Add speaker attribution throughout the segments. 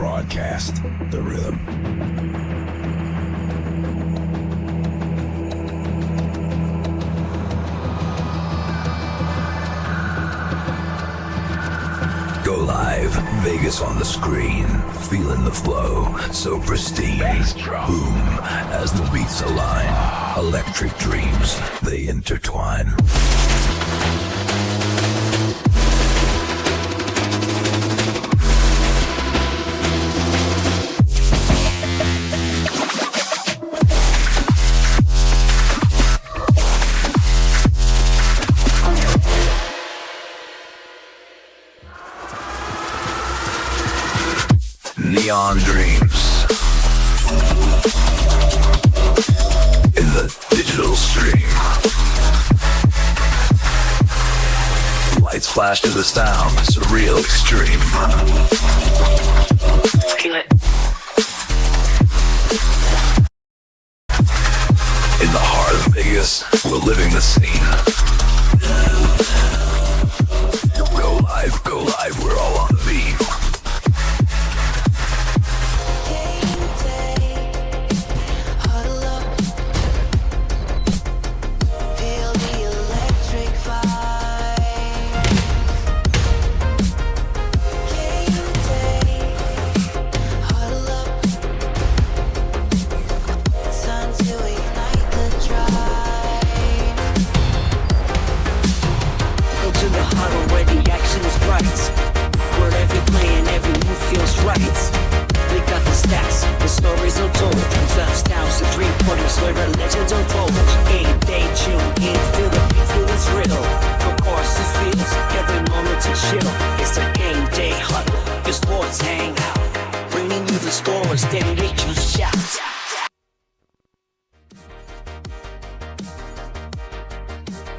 Speaker 1: broadcast, The Rhythm. Go live, Vegas on the screen, feeling the flow, so pristine. Boom, as the beats align, electric dreams, they intertwine. Neon dreams in the digital stream. Lights flash to the sound, surreal extreme. Feel it. In the heart of Vegas, we're living the scene. Go live, we're all on the beam.
Speaker 2: It's a game day huddle. Your sports hang out, bringing you the scores, steady make you shout.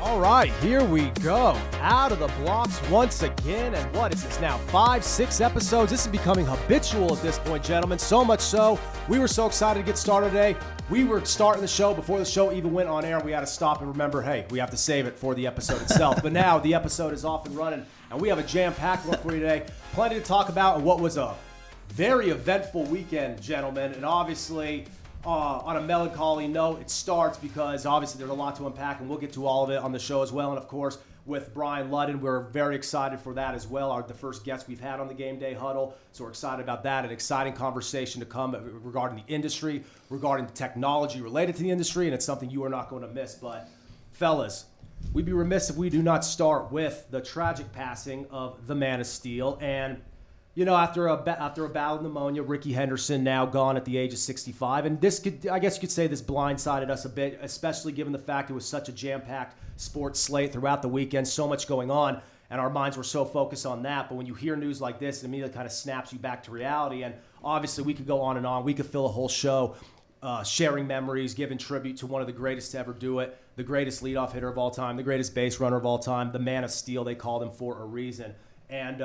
Speaker 3: All right, here we go. Out of the blocks once again. And what is this now? 5, 6 episodes. This is becoming habitual at this point, gentlemen. So much so, we were so excited to get started today. We were starting the show before the show even went on air. We had to stop and remember, hey, we have to save it for the episode itself. But now the episode is off and running, and we have a jam-packed one for you today. Plenty to talk about and what was a very eventful weekend, gentlemen. And obviously, on a melancholy note, it starts because obviously there's a lot to unpack, and we'll get to all of it on the show as well. And of course, with Brian Ludden, we're very excited for that as well. The first guest we've had on the Game Day Huddle, so we're excited about that. An exciting conversation to come regarding the industry, regarding the technology related to the industry, and it's something you are not going to miss. But fellas, we'd be remiss if we do not start with the tragic passing of the Man of Steel. And you know, after a bout of pneumonia, Ricky Henderson now gone at the age of 65. And this could, I guess you could say this blindsided us a bit, especially given the fact it was such a jam-packed sports slate throughout the weekend, so much going on, and our minds were so focused on that. But when you hear news like this, it immediately kind of snaps you back to reality. And obviously we could go on and on. We could fill a whole show sharing memories, giving tribute to one of the greatest to ever do it, the greatest leadoff hitter of all time, the greatest base runner of all time, the Man of Steel, they called him for a reason. And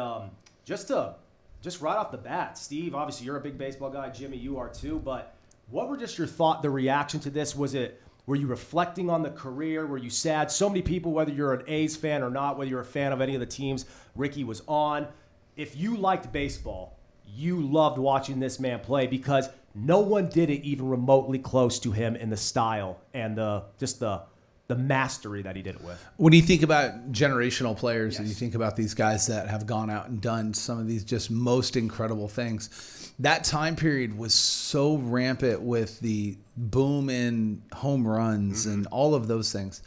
Speaker 3: just right off the bat, Steve, obviously you're a big baseball guy. Jimmy, you are too. But what were just your the reaction to this? Were you reflecting on the career? Were you sad? So many people, whether you're an A's fan or not, whether you're a fan of any of the teams Ricky was on, if you liked baseball, you loved watching this man play because no one did it even remotely close to him in the style and the mastery that he did it with.
Speaker 4: When you think about generational players,
Speaker 3: Yes.
Speaker 4: and you think about these guys that have gone out and done some of these just most incredible things, that time period was so rampant with the boom in home runs and all of those things.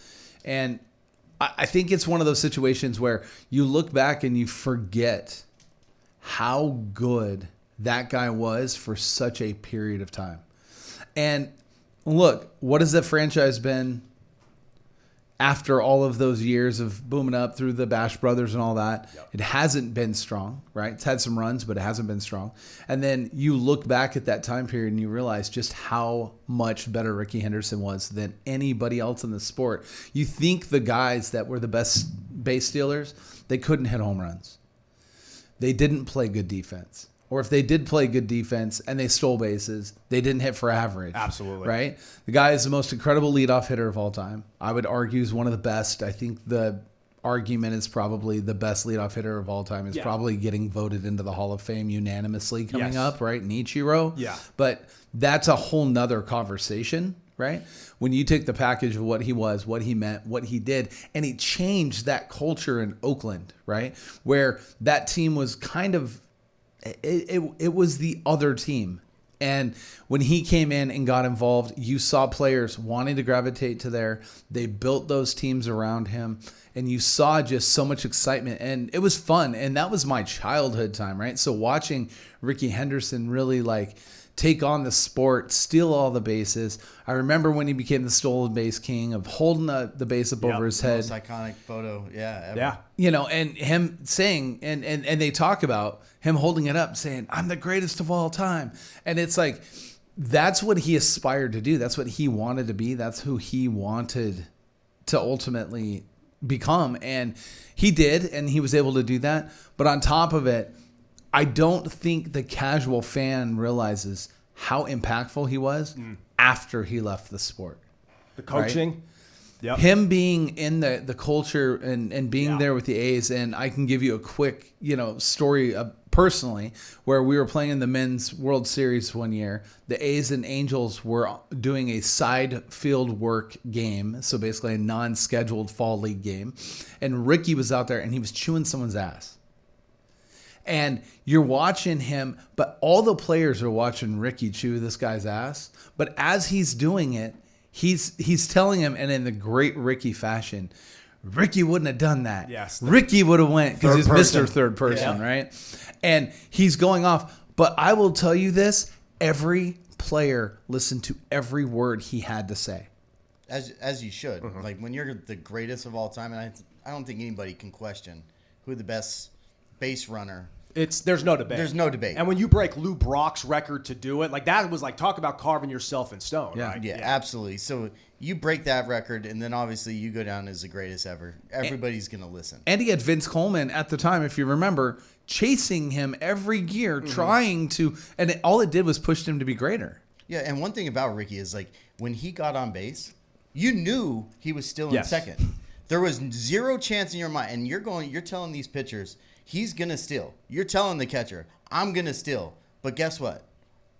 Speaker 4: And I think it's one of those situations where you look back and you forget how good that guy was for such a period of time. And look, what has that franchise been after all of those years of booming up through the Bash Brothers and all that? Yep. It hasn't been strong, right? It's had some runs, but it hasn't been strong. And then you look back at that time period and you realize just how much better Ricky Henderson was than anybody else in the sport. You think the guys that were the best base stealers, they couldn't hit home runs. They didn't play good defense. Or if they did play good defense and they stole bases, they didn't hit for average.
Speaker 3: Absolutely.
Speaker 4: Right? The guy is the most incredible leadoff hitter of all time. I would argue he's one of the best. I think the argument is probably the best leadoff hitter of all time. Is probably getting voted into the Hall of Fame unanimously coming up, right? Ichiro.
Speaker 3: Yeah.
Speaker 4: But that's a whole nother conversation, right? When you take the package of what he was, what he meant, what he did, and he changed that culture in Oakland, right? Where that team was kind of, it was the other team. And when he came in and got involved, you saw players wanting to gravitate to there. They built those teams around him, and you saw just so much excitement. And it was fun. And that was my childhood time, right? So watching Ricky Henderson really like take on the sport, steal all the bases. I remember when he became the stolen base king of holding the base up over his head.
Speaker 5: Most iconic photo, ever.
Speaker 3: Yeah.
Speaker 4: You know, and him saying, and they talk about him holding it up saying, I'm the greatest of all time. And it's like, that's what he aspired to do. That's what he wanted to be. That's who he wanted to ultimately become. And he did, and he was able to do that. But on top of it, I don't think the casual fan realizes how impactful he was after he left the sport.
Speaker 3: The coaching.
Speaker 4: Right?
Speaker 3: Yep.
Speaker 4: Him being in the culture and being there with the A's. And I can give you a quick, story personally where we were playing in the men's World Series one year. The A's and Angels were doing a side field work game. So basically a non-scheduled fall league game. And Ricky was out there and he was chewing someone's ass. And you're watching him, but all the players are watching Ricky chew this guy's ass. But as he's doing it, he's telling him, and in the great Ricky fashion, Ricky wouldn't have done that.
Speaker 3: Yes.
Speaker 4: Ricky would have went because he's
Speaker 3: person.
Speaker 4: Mr. Third Person, right? And he's going off. But I will tell you this, every player listened to every word he had to say.
Speaker 5: As you should. Like when you're the greatest of all time, and I don't think anybody can question who the best base runner.
Speaker 3: There's no debate.
Speaker 5: There's no debate.
Speaker 3: And when you break Lou Brock's record to do it, like that was like talk about carving yourself in stone, right?
Speaker 5: Yeah, absolutely. So you break that record, and then obviously you go down as the greatest ever. Everybody's going to listen.
Speaker 4: And he had Vince Coleman at the time, if you remember, chasing him every year, trying to, and all it did was push him to be greater.
Speaker 5: Yeah, and one thing about Ricky is like when he got on base, you knew he was still in second. There was zero chance in your mind, and you're telling these pitchers, he's going to steal. You're telling the catcher, I'm going to steal. But guess what?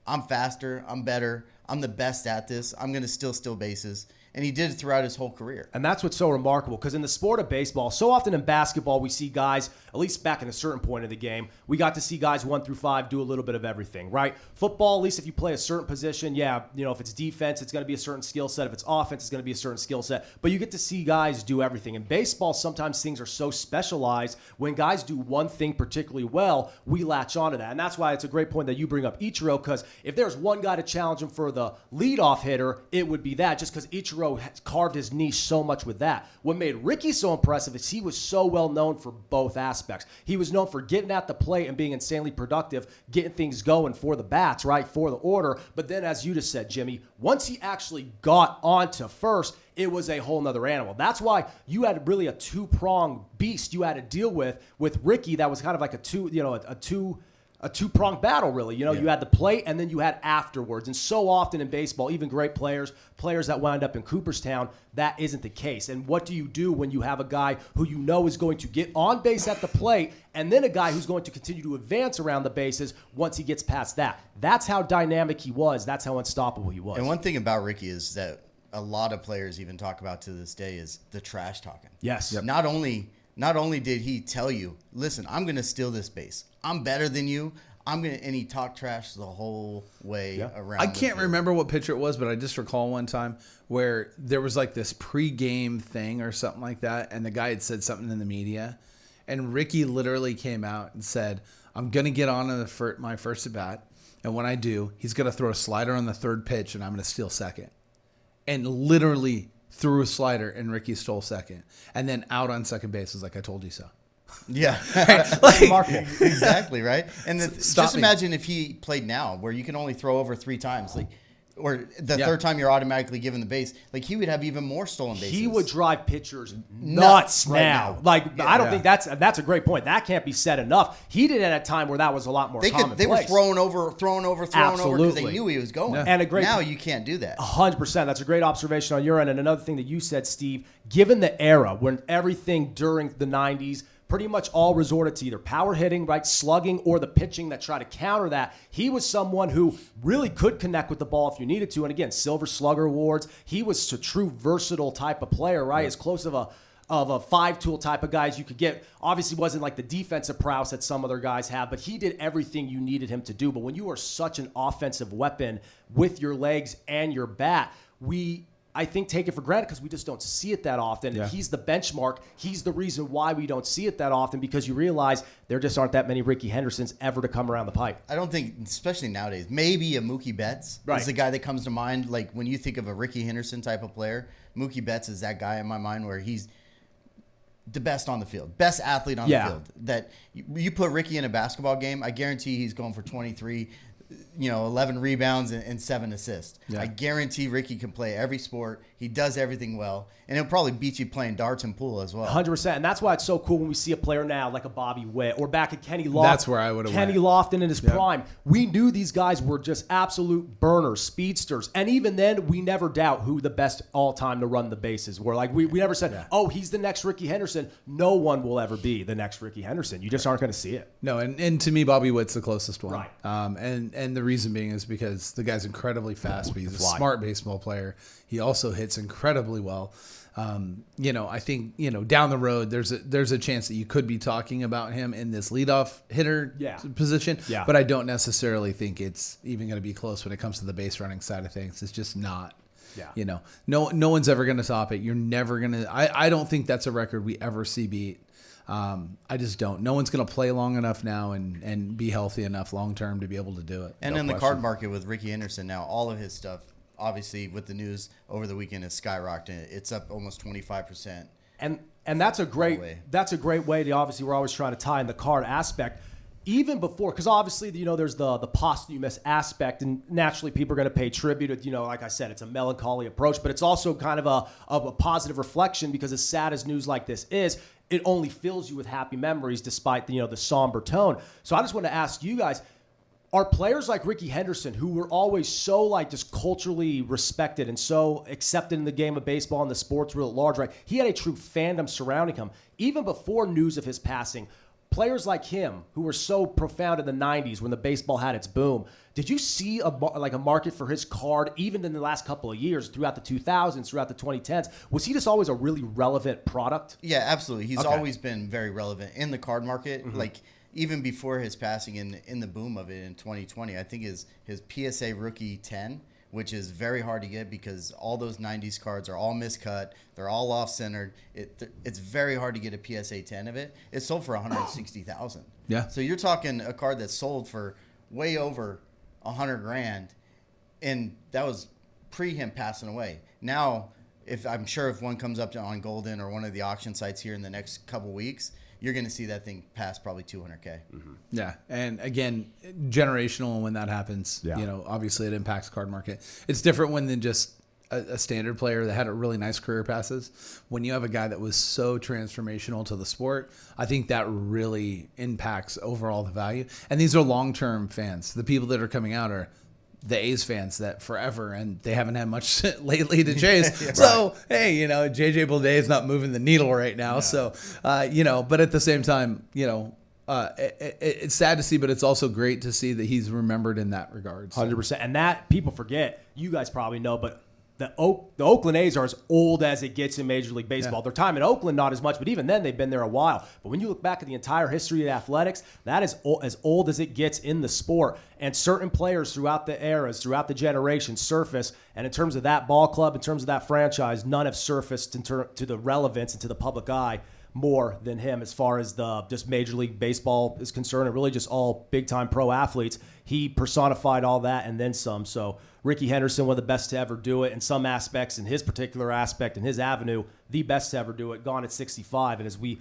Speaker 5: I'm faster. I'm better. I'm the best at this. I'm going to steal bases. And he did it throughout his whole career.
Speaker 3: And that's what's so remarkable, because in the sport of baseball, so often in basketball, we see guys, at least back in a certain point of the game, we got to see guys 1 through 5 do a little bit of everything, right? Football, at least if you play a certain position, if it's defense, it's going to be a certain skill set. If it's offense, it's going to be a certain skill set. But you get to see guys do everything. In baseball, sometimes things are so specialized. When guys do one thing particularly well, we latch onto that. And that's why it's a great point that you bring up Ichiro, because if there's one guy to challenge him for the leadoff hitter, it would be that, just because Ichiro has carved his niche so much with that. What made Ricky so impressive is he was so well known for both aspects. He was known for getting at the plate and being insanely productive, getting things going for the bats, right, for the order. But then, as you just said, Jimmy, once he actually got onto first, it was a whole nother animal. That's why you had really a two-pronged beast you had to deal with Ricky. That was kind of like a two-pronged battle, really. You had the plate, and then you had afterwards. And so often in baseball, even great players that wind up in Cooperstown, that isn't the case. And what do you do when you have a guy who you know is going to get on base at the plate, and then a guy who's going to continue to advance around the bases once he gets past that? That's how dynamic he was. That's how unstoppable he was.
Speaker 5: And one thing about Ricky is that a lot of players even talk about to this day is the trash talking.
Speaker 3: Yes. Yep.
Speaker 5: Not only did he tell you, listen, I'm going to steal this base. I'm better than you. And he talked trash the whole way around.
Speaker 4: I can't remember what pitcher it was, but I just recall one time where there was like this pre-game thing or something like that, and the guy had said something in the media, and Ricky literally came out and said, I'm going to get on my first at bat, and when I do, he's going to throw a slider on the third pitch, and I'm going to steal second. And literally threw a slider, and Ricky stole second. And then out on second base was like, I told you so.
Speaker 5: Yeah. Exactly, right? And just imagine if he played now, where you can only throw over 3 times. Like, or the third time you're automatically given the base, like he would have even more stolen bases.
Speaker 3: He would drive pitchers nuts
Speaker 5: right
Speaker 3: now.
Speaker 5: now.
Speaker 3: Like I don't think that's a great point. That can't be said enough. He did it at a time where that was a lot more commonplace.
Speaker 5: They were throwing over because they knew he was going.
Speaker 3: Yeah. And
Speaker 5: now you can't do that.
Speaker 3: 100%. That's a great observation on your end. And another thing that you said, Steve, given the era when everything during the 90s pretty much all resorted to either power hitting, right, slugging, or the pitching that tried to counter that. He was someone who really could connect with the ball if you needed to. And again, Silver Slugger awards. He was a true versatile type of player, right? As close of a five-tool type of guy as you could get. Obviously wasn't like the defensive prowess that some other guys have, but he did everything you needed him to do. But when you are such an offensive weapon with your legs and your bat, I think take it for granted because we just don't see it that often. Yeah. He's the benchmark. He's the reason why we don't see it that often because you realize there just aren't that many Ricky Hendersons ever to come around the pipe.
Speaker 5: I don't think, especially nowadays, maybe a Mookie Betts is the guy that comes to mind. Like when you think of a Ricky Henderson type of player, Mookie Betts is that guy in my mind where he's the best on the field, best athlete on the field. That you put Ricky in a basketball game, I guarantee he's going for 23, 11 rebounds and 7 assists. Yeah. I guarantee Ricky can play every sport. He does everything well. And he'll probably beat you playing darts and pool as well.
Speaker 3: 100%. And that's why it's so cool when we see a player now like a Bobby Witt or back at Kenny Lofton.
Speaker 4: That's where I would have
Speaker 3: Kenny Lofton in his prime. We knew these guys were just absolute burners, speedsters. And even then, we never doubt who the best all-time to run the bases were. Like, we never said, oh, he's the next Ricky Henderson. No one will ever be the next Ricky Henderson. You just aren't going to see it.
Speaker 4: No, and to me, Bobby Witt's the closest one.
Speaker 3: Right.
Speaker 4: And the reason being is because the guy's incredibly fast, but he's a smart baseball player. He also hits incredibly well. I think, down the road, there's a chance that you could be talking about him in this leadoff hitter position. Yeah. But I don't necessarily think it's even going to be close when it comes to the base running side of things. It's just not. Yeah. No one's ever going to top it. You're never going to. I don't think that's a record we ever see beat. I just don't. No one's going to play long enough now and be healthy enough long term to be able to do it.
Speaker 5: And in the card market with Ricky Henderson now, all of his stuff, obviously with the news over the weekend, is skyrocketing. It's up almost 25%.
Speaker 3: And that's a great way to, obviously we're always trying to tie in the card aspect. Even before, because obviously, there's the posthumous aspect, and naturally people are going to pay tribute. Like I said, it's a melancholy approach, but it's also kind of a positive reflection because as sad as news like this is, it only fills you with happy memories despite the somber tone. So I just want to ask you guys, are players like Ricky Henderson, who were always so just culturally respected and so accepted in the game of baseball and the sports world at large, right? He had a true fandom surrounding him. Even before news of his passing, players like him, who were so profound in the 90s when the baseball had its boom, did you see a market for his card even in the last couple of years, throughout the 2000s, throughout the 2010s? Was he just always a really relevant product?
Speaker 5: Yeah, absolutely. He's always been very relevant in the card market. Mm-hmm. Like, even before his passing in the boom of it in 2020, I think his PSA Rookie 10, which is very hard to get because all those 90s cards are all miscut. They're all off-centered. It's very hard to get a PSA 10 of it. It sold for $160,000.
Speaker 4: Yeah.
Speaker 5: So you're talking a card that sold for way over $100,000, and that was pre him passing away. Now, I'm sure if one comes up on Golden or one of the auction sites here in the next couple weeks, you're going to see that thing pass probably $200K.
Speaker 4: Mm-hmm. Yeah. And again, generational when that happens, obviously it impacts card market. It's different when than just a standard player that had a really nice career passes. When you have a guy that was so transformational to the sport, I think that really impacts overall the value. And these are long-term fans. The people that are coming out are the A's fans that forever, and they haven't had much lately to chase. Yeah, so, hey, JJ Bleday is not moving the needle right now. Yeah. So, but at the same time, it's sad to see, but it's also great to see that he's remembered in that regard.
Speaker 3: So. 100%. And that people forget, you guys probably know, but the Oakland A's are as old as it gets in Major League Baseball. Yeah. Their time in Oakland, not as much, but even then, they've been there a while. But when you look back at the entire history of athletics, that is as old as it gets in the sport. And certain players throughout the eras, throughout the generations, surface. And in terms of that ball club, in terms of that franchise, none have surfaced to the relevance and to the public eye more than him as far as the just Major League Baseball is concerned, and really just all big-time pro athletes. He personified all that and then some. So Ricky Henderson, one of the best to ever do it in some aspects, in his particular aspect, in his avenue, the best to ever do it, gone at 65. And as we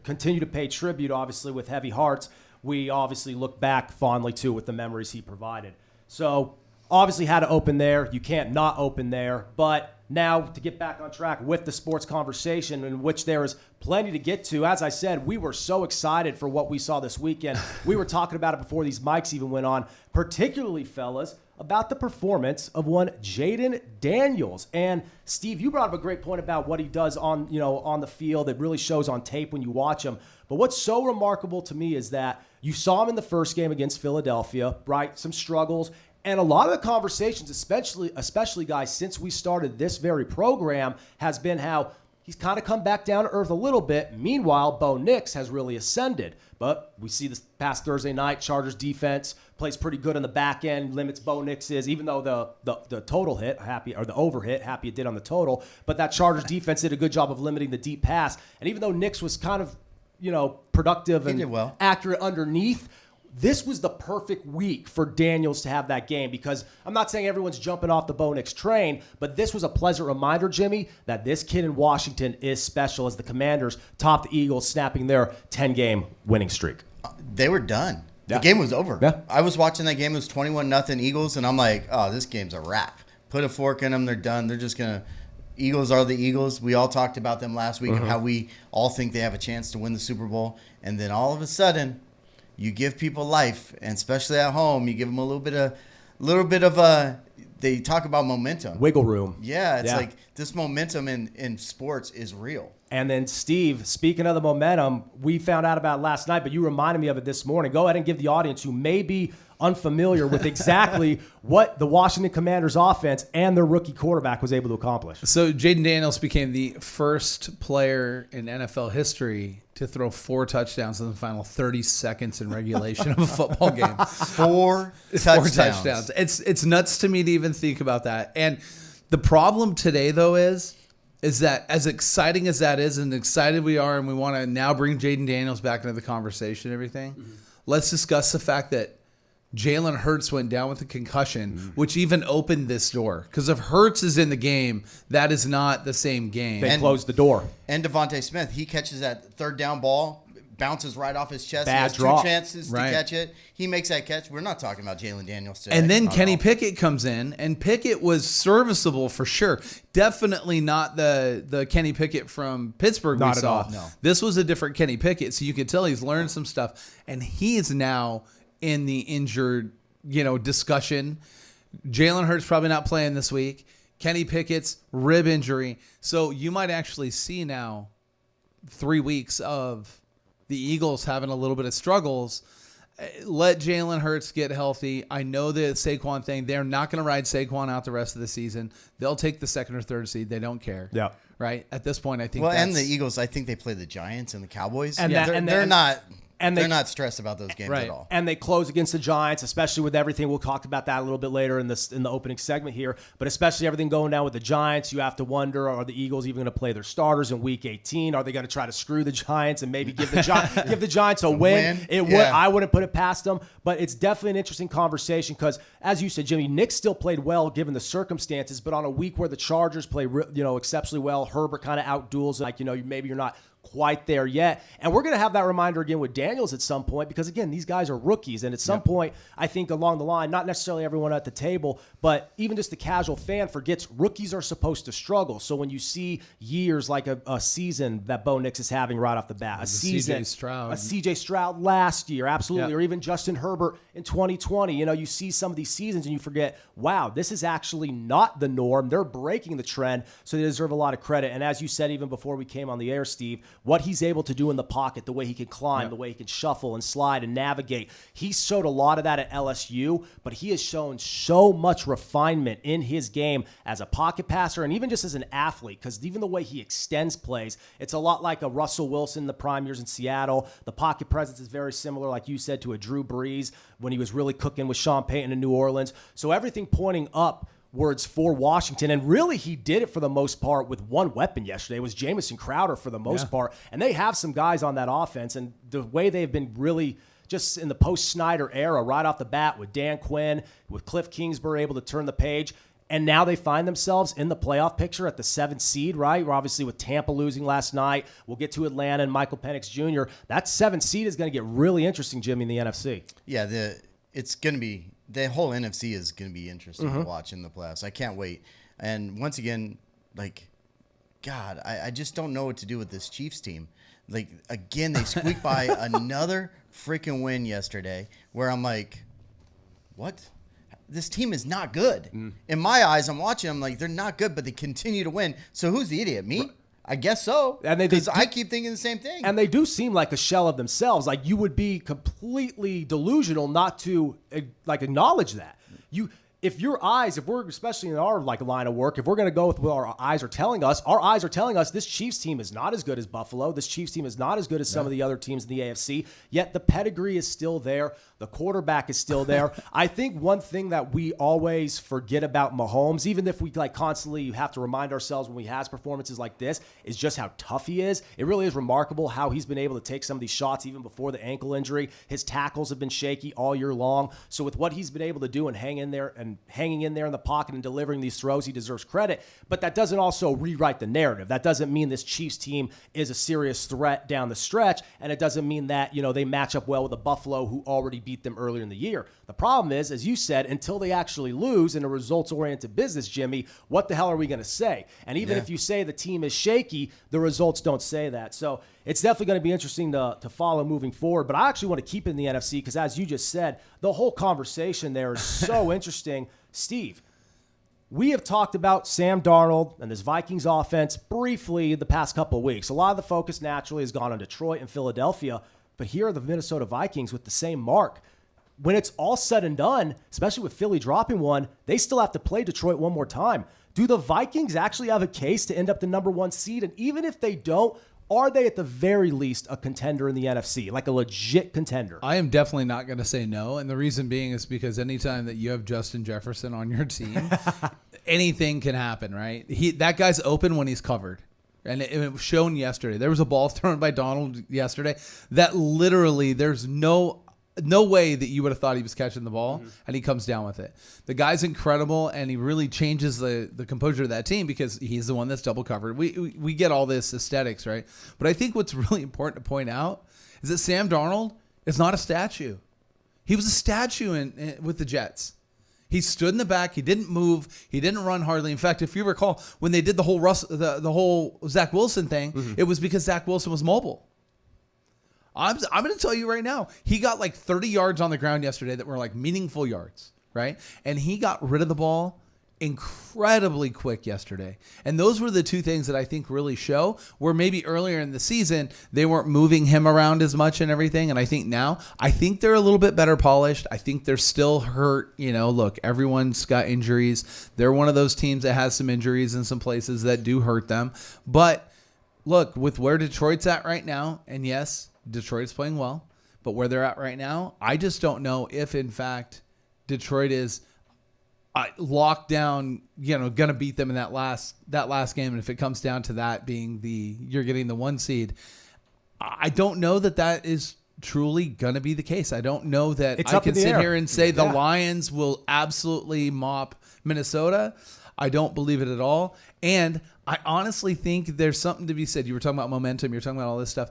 Speaker 3: continue to pay tribute, obviously, with heavy hearts, we obviously look back fondly, too, with the memories he provided. So Obviously had to open there. You can't not open there. But now to get back on track with the sports conversation, in which there is plenty to get to. As I said, we were so excited for what we saw this weekend. We were talking about it before these mics even went on, particularly, fellas, about the performance of one Jaden Daniels. And Steve, you brought up a great point about what he does on the field. It really shows on tape when you watch him. But what's so remarkable to me is that you saw him in the first game against Philadelphia, right? Some struggles. And a lot of the conversations, especially guys, since we started this very program, has been how he's kind of come back down to earth a little bit. Meanwhile, Bo Nix has really ascended. But we see this past Thursday night, Chargers defense plays pretty good on the back end, limits Bo Nix's, even though the total hit, the over hit, happy it did on the total. But that Chargers defense did a good job of limiting the deep pass. And even though Nix was kind of, productive and accurate underneath, this was the perfect week for Daniels to have that game, because I'm not saying everyone's jumping off the Bo Nix train, but this was a pleasant reminder, Jimmy, that this kid in Washington is special as the Commanders top the Eagles, snapping their 10-game winning streak.
Speaker 5: They were done.
Speaker 3: Yeah.
Speaker 5: The game was over.
Speaker 3: Yeah.
Speaker 5: I was watching that game. It was 21-0 Eagles, and I'm like, oh, this game's a wrap. Put a fork in them. They're done. They're just going to – Eagles are the Eagles. We all talked about them last week and how we all think they have a chance to win the Super Bowl. And then all of a sudden – you give people life, and especially at home, you give them a little bit of they talk about momentum.
Speaker 3: Wiggle room.
Speaker 5: Yeah, it's like this momentum in sports is real.
Speaker 3: And then, Steve, speaking of the momentum, we found out about it last night, but you reminded me of it this morning. Go ahead and give the audience who may be unfamiliar with exactly what the Washington Commanders offense and their rookie quarterback was able to accomplish.
Speaker 4: So Jaden Daniels became the first player in NFL history to throw 4 touchdowns in the final 30 seconds in regulation of a football game.
Speaker 5: 4 touchdowns.
Speaker 4: It's nuts to me to even think about that. And the problem today, though, is that as exciting as that is, and excited we are, and we want to now bring Jaden Daniels back into the conversation and everything, let's discuss the fact that Jalen Hurts went down with a concussion, which even opened this door. Because if Hurts is in the game, that is not the same game.
Speaker 3: They closed the door.
Speaker 5: And Devontae Smith, he catches that third down ball, bounces right off his chest.
Speaker 3: Bad
Speaker 5: he has
Speaker 3: drop.
Speaker 5: 2 chances to catch it. He makes that catch. We're not talking about Jalen Daniels today.
Speaker 4: And then Kenny Pickett comes in, and Pickett was serviceable for sure. Definitely not the Kenny Pickett from Pittsburgh
Speaker 3: Not
Speaker 4: we
Speaker 3: at
Speaker 4: saw.
Speaker 3: all, no.
Speaker 4: This was a different Kenny Pickett, so you could tell he's learned some stuff, and he is now in the injured, discussion. Jalen Hurts probably not playing this week. Kenny Pickett's rib injury. So you might actually see now 3 weeks of the Eagles having a little bit of struggles. Let Jalen Hurts get healthy. I know the Saquon thing. They're not going to ride Saquon out the rest of the season. They'll take the 2nd or 3rd seed. They don't care.
Speaker 3: Yeah.
Speaker 4: Right? At this point, I think
Speaker 5: and the Eagles, I think they play the Giants and the Cowboys.
Speaker 3: And
Speaker 5: they're not
Speaker 3: And
Speaker 5: they're not stressed about those games at all.
Speaker 3: And they close against the Giants, especially with everything. We'll talk about that a little bit later in the opening segment here. But especially everything going down with the Giants, you have to wonder, are the Eagles even going to play their starters in Week 18? Are they going to try to screw the Giants and maybe give the Giants a win? I wouldn't put it past them. But it's definitely an interesting conversation because, as you said, Jimmy, Nick still played well given the circumstances. But on a week where the Chargers play exceptionally well, Herbert kind of outduels, maybe you're not quite there yet. And we're going to have that reminder again with Daniels at some point because, again, these guys are rookies. And at some point, I think along the line, not necessarily everyone at the table, but even just the casual fan forgets rookies are supposed to struggle. So when you see years like a season that Bo Nix is having right off the bat, a CJ Stroud last year, absolutely, or even Justin Herbert in 2020, you see some of these seasons and you forget, wow, this is actually not the norm. They're breaking the trend, so they deserve a lot of credit. And as you said, even before we came on the air, Steve, what he's able to do in the pocket, the way he can climb, the way he can shuffle and slide and navigate. He showed a lot of that at LSU, but he has shown so much refinement in his game as a pocket passer and even just as an athlete, because even the way he extends plays, it's a lot like a Russell Wilson in the prime years in Seattle. The pocket presence is very similar, like you said, to a Drew Brees when he was really cooking with Sean Payton in New Orleans. So everything pointing up words for Washington, and really he did it for the most part with one weapon yesterday. It was Jamison Crowder for the most part, and they have some guys on that offense, and the way they've been really just in the post-Snyder era right off the bat with Dan Quinn, with Cliff Kingsbury able to turn the page, and now they find themselves in the playoff picture at the 7th seed, right? We're obviously with Tampa losing last night. We'll get to Atlanta and Michael Penix Jr. That 7th seed is going to get really interesting, Jimmy, in the NFC.
Speaker 5: Yeah, it's going to be the whole NFC is going to be interesting to watch in the playoffs. I can't wait. And once again, like, God, I just don't know what to do with this Chiefs team. Like, again, they squeaked by another freaking win yesterday where I'm like, what? This team is not good. In my eyes, I'm watching them like they're not good, but they continue to win. So who's the idiot? Me? I guess so. And because I keep thinking the same thing.
Speaker 3: And they do seem like a shell of themselves. Like, you would be completely delusional not to like acknowledge that. If we're especially in our like line of work, if we're going to go with what our eyes are telling us this Chiefs team is not as good as Buffalo. This Chiefs team is not as good as some of the other teams in the AFC. Yet the pedigree is still there. The quarterback is still there. I think one thing that we always forget about Mahomes, even if we like constantly have to remind ourselves when he has performances like this, is just how tough he is. It really is remarkable how he's been able to take some of these shots even before the ankle injury. His tackles have been shaky all year long. So with what he's been able to do and hanging in there in the pocket and delivering these throws, he deserves credit. But that doesn't also rewrite the narrative. That doesn't mean this Chiefs team is a serious threat down the stretch, and it doesn't mean that, they match up well with a Buffalo who already beat them earlier in the year. The problem is, as you said, until they actually lose in a results-oriented business, Jimmy, what the hell are we going to say? And even if you say the team is shaky, the results don't say that. So it's definitely going to be interesting to follow moving forward. But I actually want to keep it in the NFC because, as you just said, the whole conversation there is so interesting. Steve, we have talked about Sam Darnold and this Vikings offense briefly the past couple of weeks. A lot of the focus naturally has gone on Detroit and Philadelphia, but here are the Minnesota Vikings with the same mark. When it's all said and done, especially with Philly dropping one, they still have to play Detroit one more time. Do the Vikings actually have a case to end up the number one seed? And even if they don't, are they at the very least a contender in the NFC, like a legit contender?
Speaker 4: I am definitely not going to say no. And the reason being is because anytime that you have Justin Jefferson on your team, anything can happen, right? That guy's open when he's covered. And it was shown yesterday. There was a ball thrown by Donald yesterday that literally there's no way that you would have thought he was catching the ball, and he comes down with it. The guy's incredible, and he really changes the composure of that team because he's the one that's double covered. We get all this aesthetics, right? But I think what's really important to point out is that Sam Darnold is not a statue. He was a statue with the Jets. He stood in the back. He didn't move. He didn't run hardly. In fact, if you recall, when they did the whole Zach Wilson thing, it was because Zach Wilson was mobile. I'm going to tell you right now, he got like 30 yards on the ground yesterday that were like meaningful yards, right? And he got rid of the ball incredibly quick yesterday. And those were the two things that I think really show where maybe earlier in the season, they weren't moving him around as much and everything. And I think now, I think they're a little bit better polished. I think they're still hurt. Look, everyone's got injuries. They're one of those teams that has some injuries in some places that do hurt them. But look, with where Detroit's at right now, and yes, Detroit's playing well, but where they're at right now, I just don't know if, in fact, Detroit is locked down, going to beat them in that last game. And if it comes down to that being you're getting the 1 seed, I don't know that is truly going to be the case. I don't know that I can sit here and say the Lions will absolutely mop Minnesota. I don't believe it at all. And I honestly think there's something to be said. You were talking about momentum. You're talking about all this stuff.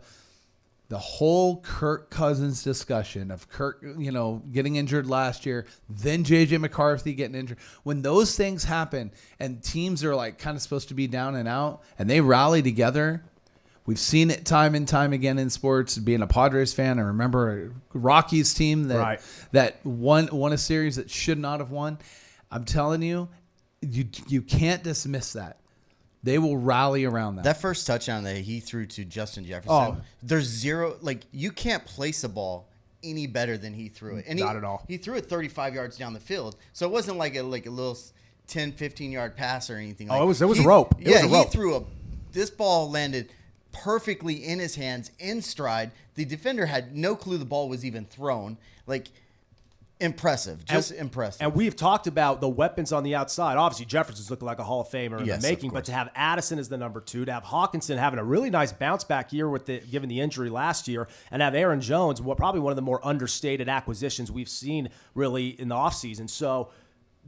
Speaker 4: The whole Kirk Cousins discussion of Kirk, getting injured last year, then J.J. McCarthy getting injured. When those things happen and teams are like kind of supposed to be down and out and they rally together, we've seen it time and time again in sports. Being a Padres fan, I remember Rockies team that won a series that should not have won. I'm telling you, you can't dismiss that. They will rally around that.
Speaker 5: That first touchdown that he threw to Justin Jefferson, there's zero, you can't place a ball any better than he threw it. And
Speaker 3: not at all.
Speaker 5: He threw it 35 yards down the field. So it wasn't like a little 10, 15-yard pass or anything.
Speaker 3: It was a rope.
Speaker 5: He threw this ball landed perfectly in his hands, in stride. The defender had no clue the ball was even thrown. Impressive. Impressive.
Speaker 3: And we've talked about the weapons on the outside. Obviously, Jefferson's looking like a Hall of Famer in the making, but to have Addison as the number 2, to have Hawkinson having a really nice bounce back year given the injury last year, and have Aaron Jones, probably one of the more understated acquisitions we've seen really in the offseason. So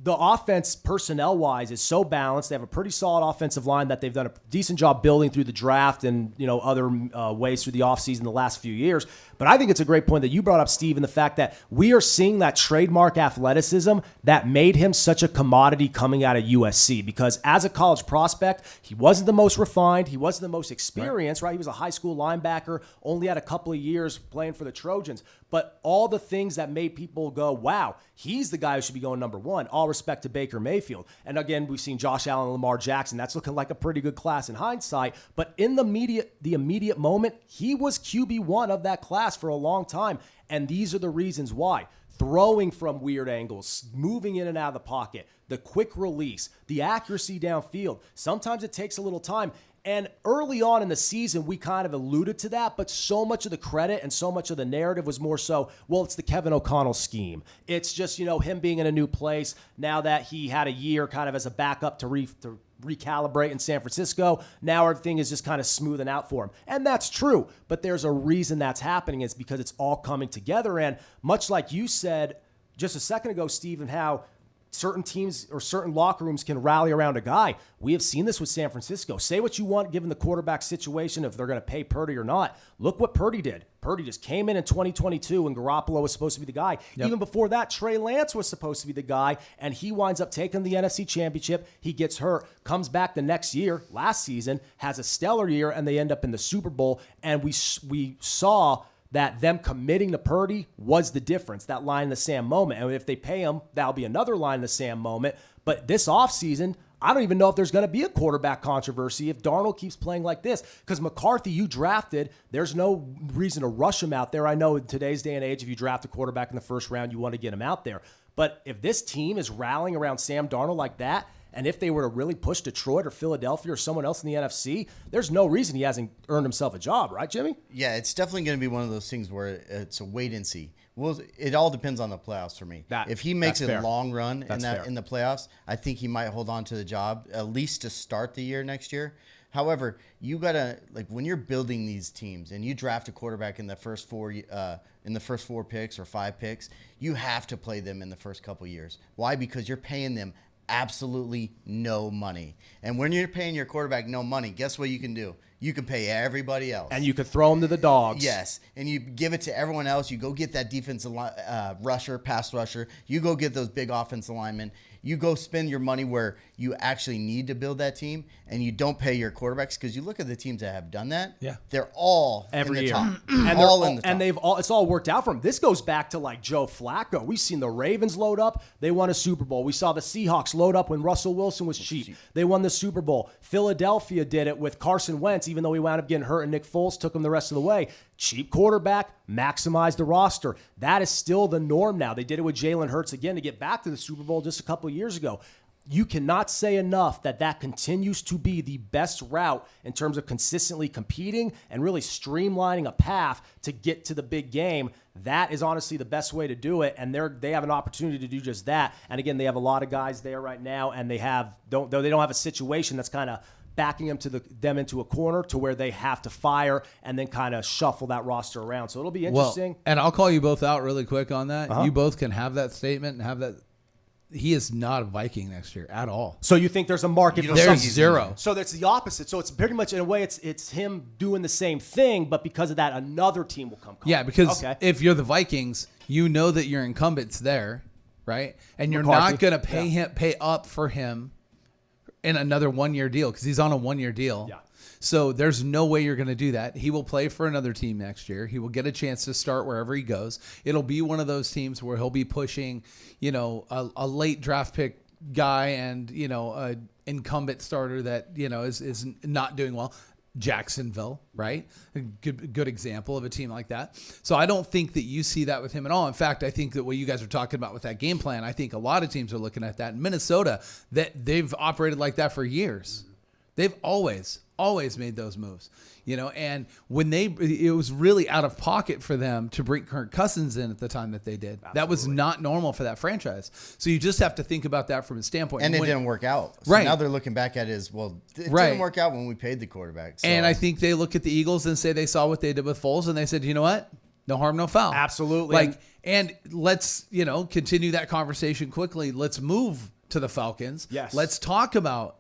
Speaker 3: the offense personnel-wise is so balanced. They have a pretty solid offensive line that they've done a decent job building through the draft and, other ways through the offseason the last few years. But I think it's a great point that you brought up, Steve, in the fact that we are seeing that trademark athleticism that made him such a commodity coming out of USC. Because as a college prospect, he wasn't the most refined. He wasn't the most experienced, right? He was a high school linebacker, only had a couple of years playing for the Trojans. But all the things that made people go, wow, he's the guy who should be going number one. All respect to Baker Mayfield. And again, we've seen Josh Allen and Lamar Jackson. That's looking like a pretty good class in hindsight. But in the immediate moment, he was QB1 of that class for a long time. And these are the reasons why. Throwing from weird angles, moving in and out of the pocket, the quick release, the accuracy downfield. Sometimes it takes a little time. And early on in the season, we kind of alluded to that, but so much of the credit and so much of the narrative was more so, well, it's the Kevin O'Connell scheme. It's just, him being in a new place. Now that he had a year kind of as a backup to recalibrate in San Francisco, now everything is just kind of smoothing out for him. And that's true, but there's a reason that's happening. It's because it's all coming together. And much like you said just a second ago, Stephen, how certain teams or certain locker rooms can rally around a guy. We have seen this with San Francisco. Say what you want, given the quarterback situation, if they're going to pay Purdy or not. Look what Purdy did. Purdy just came in 2022 when Garoppolo was supposed to be the guy. Yep. Even before that, Trey Lance was supposed to be the guy, and he winds up taking the NFC Championship. He gets hurt, comes back the next year, last season, has a stellar year, and they end up in the Super Bowl. And we saw that them committing to Purdy was the difference, that line in the sand moment. And if they pay him, that'll be another line in the sand moment. But this offseason, I don't even know if there's going to be a quarterback controversy if Darnold keeps playing like this. Because McCarthy, you drafted, there's no reason to rush him out there. I know in today's day and age, if you draft a quarterback in the first round, you want to get him out there. But if this team is rallying around Sam Darnold like that, and if they were to really push Detroit or Philadelphia or someone else in the NFC, there's no reason he hasn't earned himself a job, right, Jimmy?
Speaker 5: Yeah, it's definitely going to be one of those things where it's a wait and see. Well, it all depends on the playoffs for me. If he makes a long run in the playoffs, I think he might hold on to the job at least to start the year next year. However, you gotta when you're building these teams and you draft a quarterback in the first four picks or 5 picks, you have to play them in the first couple years. Why? Because you're paying them absolutely no money. And when you're paying your quarterback no money, guess what you can do? You can pay everybody else.
Speaker 3: And you can throw them to the dogs.
Speaker 5: Yes. And you give it to everyone else. You go get that defensive rusher, pass rusher. You go get those big offensive linemen. You go spend your money where you actually need to build that team, and you don't pay your quarterbacks, because you look at the teams that have done that.
Speaker 4: Yeah.
Speaker 5: They're all
Speaker 3: every
Speaker 5: in the
Speaker 3: year.
Speaker 5: top.
Speaker 3: And
Speaker 5: all in the top.
Speaker 3: And it's all worked out for them. This goes back to like Joe Flacco. We've seen the Ravens load up. They won a Super Bowl. We saw the Seahawks load up when Russell Wilson was cheap. They won the Super Bowl. Philadelphia did it with Carson Wentz, even though he wound up getting hurt and Nick Foles took him the rest of the way. Cheap quarterback, maximize the roster. That is still the norm now. They did it with Jalen Hurts again to get back to the Super Bowl just a couple of years ago. You cannot say enough that continues to be the best route in terms of consistently competing and really streamlining a path to get to the big game. That is honestly the best way to do it, and they have an opportunity to do just that. And again, they have a lot of guys there right now, and they don't have a situation that's kind of backing them into a corner to where they have to fire and then kind of shuffle that roster around. So it'll be interesting.
Speaker 4: Well, and I'll call you both out really quick on that. You both can have that statement and have that. He is not a Viking next year at all.
Speaker 3: So you think there's a market for
Speaker 4: there's zero.
Speaker 3: So that's the opposite. So it's pretty much in a way it's him doing the same thing, but because of that, another team will come.
Speaker 4: Yeah, because if you're the Vikings, you know that your incumbent's there, right? And you're not going to pay up for him in another 1-year deal because he's on a 1-year deal.
Speaker 3: Yeah.
Speaker 4: So there's no way you're going to do that. He will play for another team next year. He will get a chance to start wherever he goes. It'll be one of those teams where he'll be pushing, a late draft pick guy and, a incumbent starter that, is not doing well. Jacksonville, right? A good example of a team like that. So I don't think that you see that with him at all. In fact, I think that what you guys are talking about with that game plan, I think a lot of teams are looking at that. In Minnesota, that they've operated like that for years. They've always made those moves, and when it was really out of pocket for them to bring Kirk Cousins in at the time that they did. Absolutely. That was not normal for that franchise. So you just have to think about that from a standpoint.
Speaker 5: And it didn't work out. So now they're looking back at it as, well, it didn't work out when we paid the quarterback. So.
Speaker 4: And I think they look at the Eagles and say they saw what they did with Foles and they said, you know what? No harm, no foul.
Speaker 3: Absolutely.
Speaker 4: Like, and let's, continue that conversation quickly. Let's move to the Falcons.
Speaker 3: Yes.
Speaker 4: Let's talk about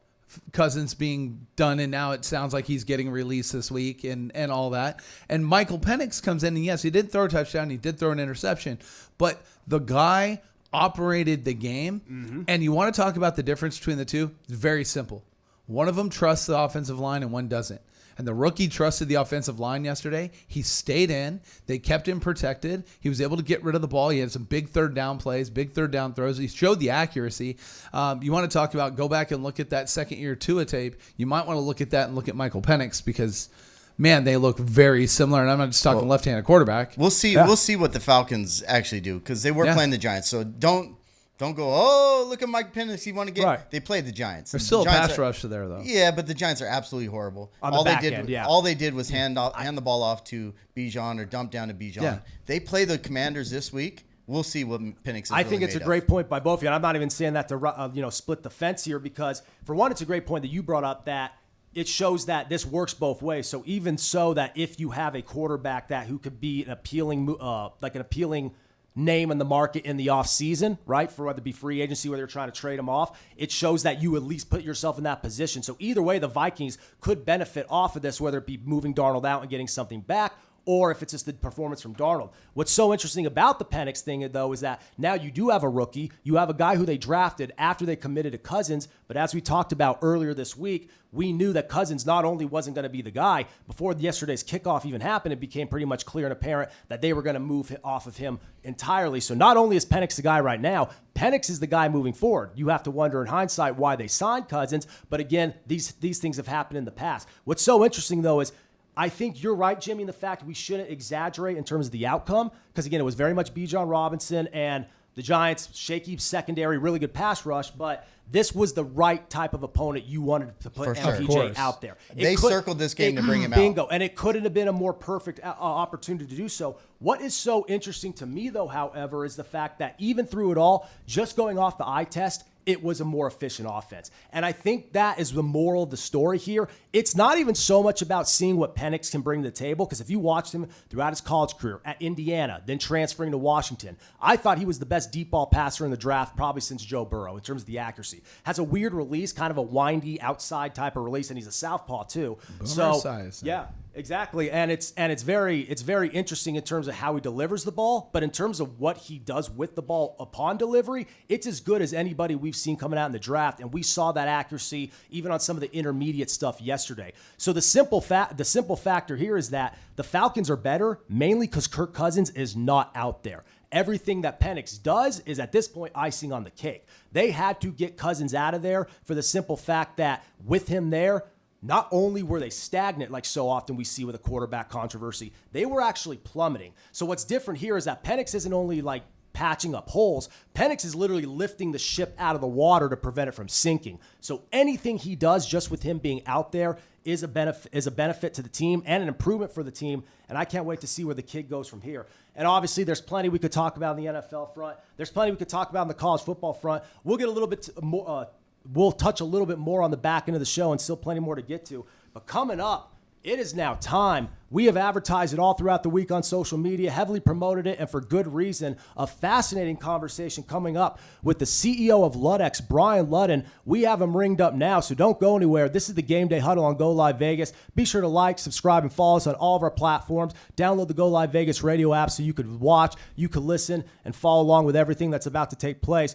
Speaker 4: Cousins being done, and now it sounds like he's getting released this week and all that. And Michael Penix comes in, and yes, he did throw a touchdown. He did throw an interception. But the guy operated the game. And you want to talk about the difference between the two? It's very simple. One of them trusts the offensive line and one doesn't. And the rookie trusted the offensive line yesterday. He stayed in. They kept him protected. He was able to get rid of the ball. He had some big third down plays, big third down throws. He showed the accuracy. You want to talk about, go back and look at that second-year Tua tape. You might want to look at that and look at Michael Penix because, man, they look very similar. And I'm not just talking left-handed quarterback.
Speaker 5: We'll see. Yeah. We'll see what the Falcons actually do because they were playing the Giants. So don't go, oh, look at Mike Penix. He won a game. Right. They played the Giants.
Speaker 4: There's still a pass rush there, though.
Speaker 5: Yeah, but the Giants are absolutely horrible.
Speaker 3: All they
Speaker 5: did was hand the ball off to Bijan or dump down to Bijan. Yeah. They play the Commanders this week. We'll see what Penix is
Speaker 3: I think it's a great point by both of you. And I'm not even saying that to split the fence here because, for one, it's a great point that you brought up that it shows that this works both ways. So even so that if you have a quarterback who could be an appealing name in the market in the offseason, right? For whether it be free agency, whether you're trying to trade him off, it shows that you at least put yourself in that position. So either way, the Vikings could benefit off of this, whether it be moving Darnold out and getting something back, or if it's just the performance from Darnold. What's so interesting about the Penix thing, though, is that now you do have a rookie. You have a guy who they drafted after they committed to Cousins. But as we talked about earlier this week, we knew that Cousins not only wasn't going to be the guy, before yesterday's kickoff even happened, it became pretty much clear and apparent that they were going to move off of him entirely. So not only is Penix the guy right now, Penix is the guy moving forward. You have to wonder in hindsight why they signed Cousins. But again, these things have happened in the past. What's so interesting, though, is I think you're right, Jimmy, in the fact we shouldn't exaggerate in terms of the outcome because, again, it was very much Bijan Robinson and the Giants' shaky secondary, really good pass rush, but this was the right type of opponent you wanted to put MPJ out there.
Speaker 5: They circled this game to bring him out.
Speaker 3: Bingo, and it couldn't have been a more perfect opportunity to do so. What is so interesting to me, though, however, is the fact that even through it all, just going off the eye test, it was a more efficient offense. And I think that is the moral of the story here. It's not even so much about seeing what Penix can bring to the table, because if you watched him throughout his college career at Indiana, then transferring to Washington, I thought he was the best deep ball passer in the draft probably since Joe Burrow in terms of the accuracy. Has a weird release, kind of a windy outside type of release, and he's a southpaw too.
Speaker 4: Boomer size.
Speaker 3: Yeah. Exactly, and it's very interesting in terms of how he delivers the ball, but in terms of what he does with the ball upon delivery, it's as good as anybody we've seen coming out in the draft, and we saw that accuracy even on some of the intermediate stuff yesterday. So the simple factor here is that the Falcons are better mainly because Kirk Cousins is not out there. Everything that Penix does is at this point icing on the cake. They had to get Cousins out of there for the simple fact that with him there, not only were they stagnant, like so often we see with a quarterback controversy, they were actually plummeting. So what's different here is that Penix isn't only like patching up holes. Penix is literally lifting the ship out of the water to prevent it from sinking. So anything he does just with him being out there is a benefit to the team and an improvement for the team. And I can't wait to see where the kid goes from here. And obviously, there's plenty we could talk about in the NFL front. There's plenty we could talk about in the college football front. We'll get a little bit more. We'll touch a little bit more on the back end of the show and still plenty more to get to. But coming up, it is now time. We have advertised it all throughout the week on social media, heavily promoted it, and for good reason. A fascinating conversation coming up with the CEO of Ludex, Brian Ludden. We have him ringed up now, so don't go anywhere. This is the Game Day Huddle on Go Live Vegas. Be sure to like, subscribe, and follow us on all of our platforms. Download the Go Live Vegas radio app so you could watch, you could listen, and follow along with everything that's about to take place.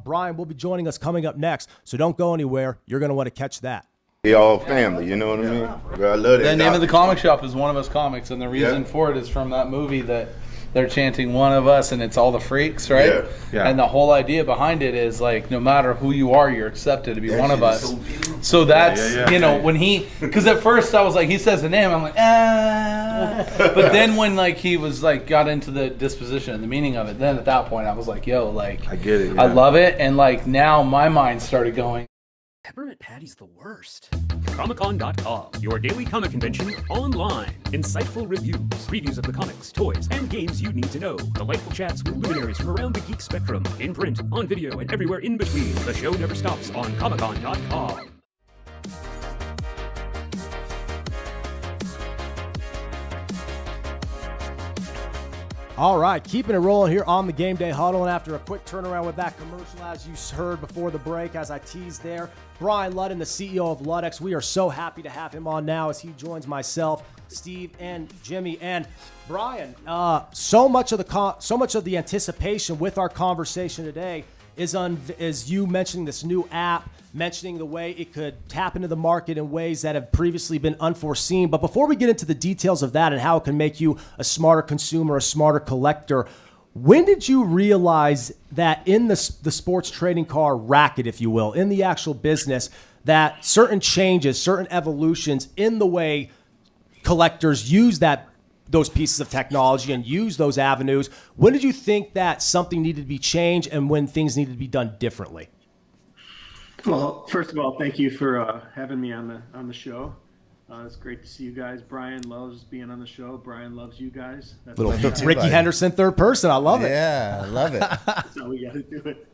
Speaker 3: Brian will be joining us coming up next, so don't go anywhere. You're going to want to catch that.
Speaker 6: We all family, you know what I mean? I love that.
Speaker 4: The name of the comic shop is One of Us Comics, and the reason for it is from that movie that they're chanting One of Us, and it's all the freaks, right? Yeah. And the whole idea behind it is like, no matter who you are, you're accepted to be one of us. So that's, when because at first I was like, he says the name, I'm like, but then when like he was like got into the disposition and the meaning of it, then at that point I was like, yo, like
Speaker 6: I get it.
Speaker 4: I love it, and like now my mind started going.
Speaker 7: Peppermint Patty's the worst. Comic-Con.com, your daily comic convention online. Insightful reviews, previews of the comics, toys, and games you need to know. Delightful chats with luminaries from around the geek spectrum. In print, on video, and everywhere in between. The show never stops on Comic-Con.com.
Speaker 3: All right, keeping it rolling here on the Game Day Huddle, and after a quick turnaround with that commercial, as you heard before the break, as I teased there, Brian Ludden, the CEO of Ludex. We are so happy to have him on now as he joins myself, Steve, and Jimmy. And Brian, so much of the anticipation with our conversation today is you mentioning this new app, mentioning the way it could tap into the market in ways that have previously been unforeseen. But before we get into the details of that and how it can make you a smarter consumer, a smarter collector, when did you realize that in the sports trading car racket, if you will, in the actual business, that certain changes, certain evolutions in the way collectors use those pieces of technology and use those avenues, when did you think that something needed to be changed and when things needed to be done differently?
Speaker 8: Well, first of all, thank you for having me on the show. It's great to see you guys. Brian loves being on the show. Brian loves you guys. That's
Speaker 3: Ricky Henderson, third person. I love it.
Speaker 5: Yeah, I love it.
Speaker 8: That's how we got to do it.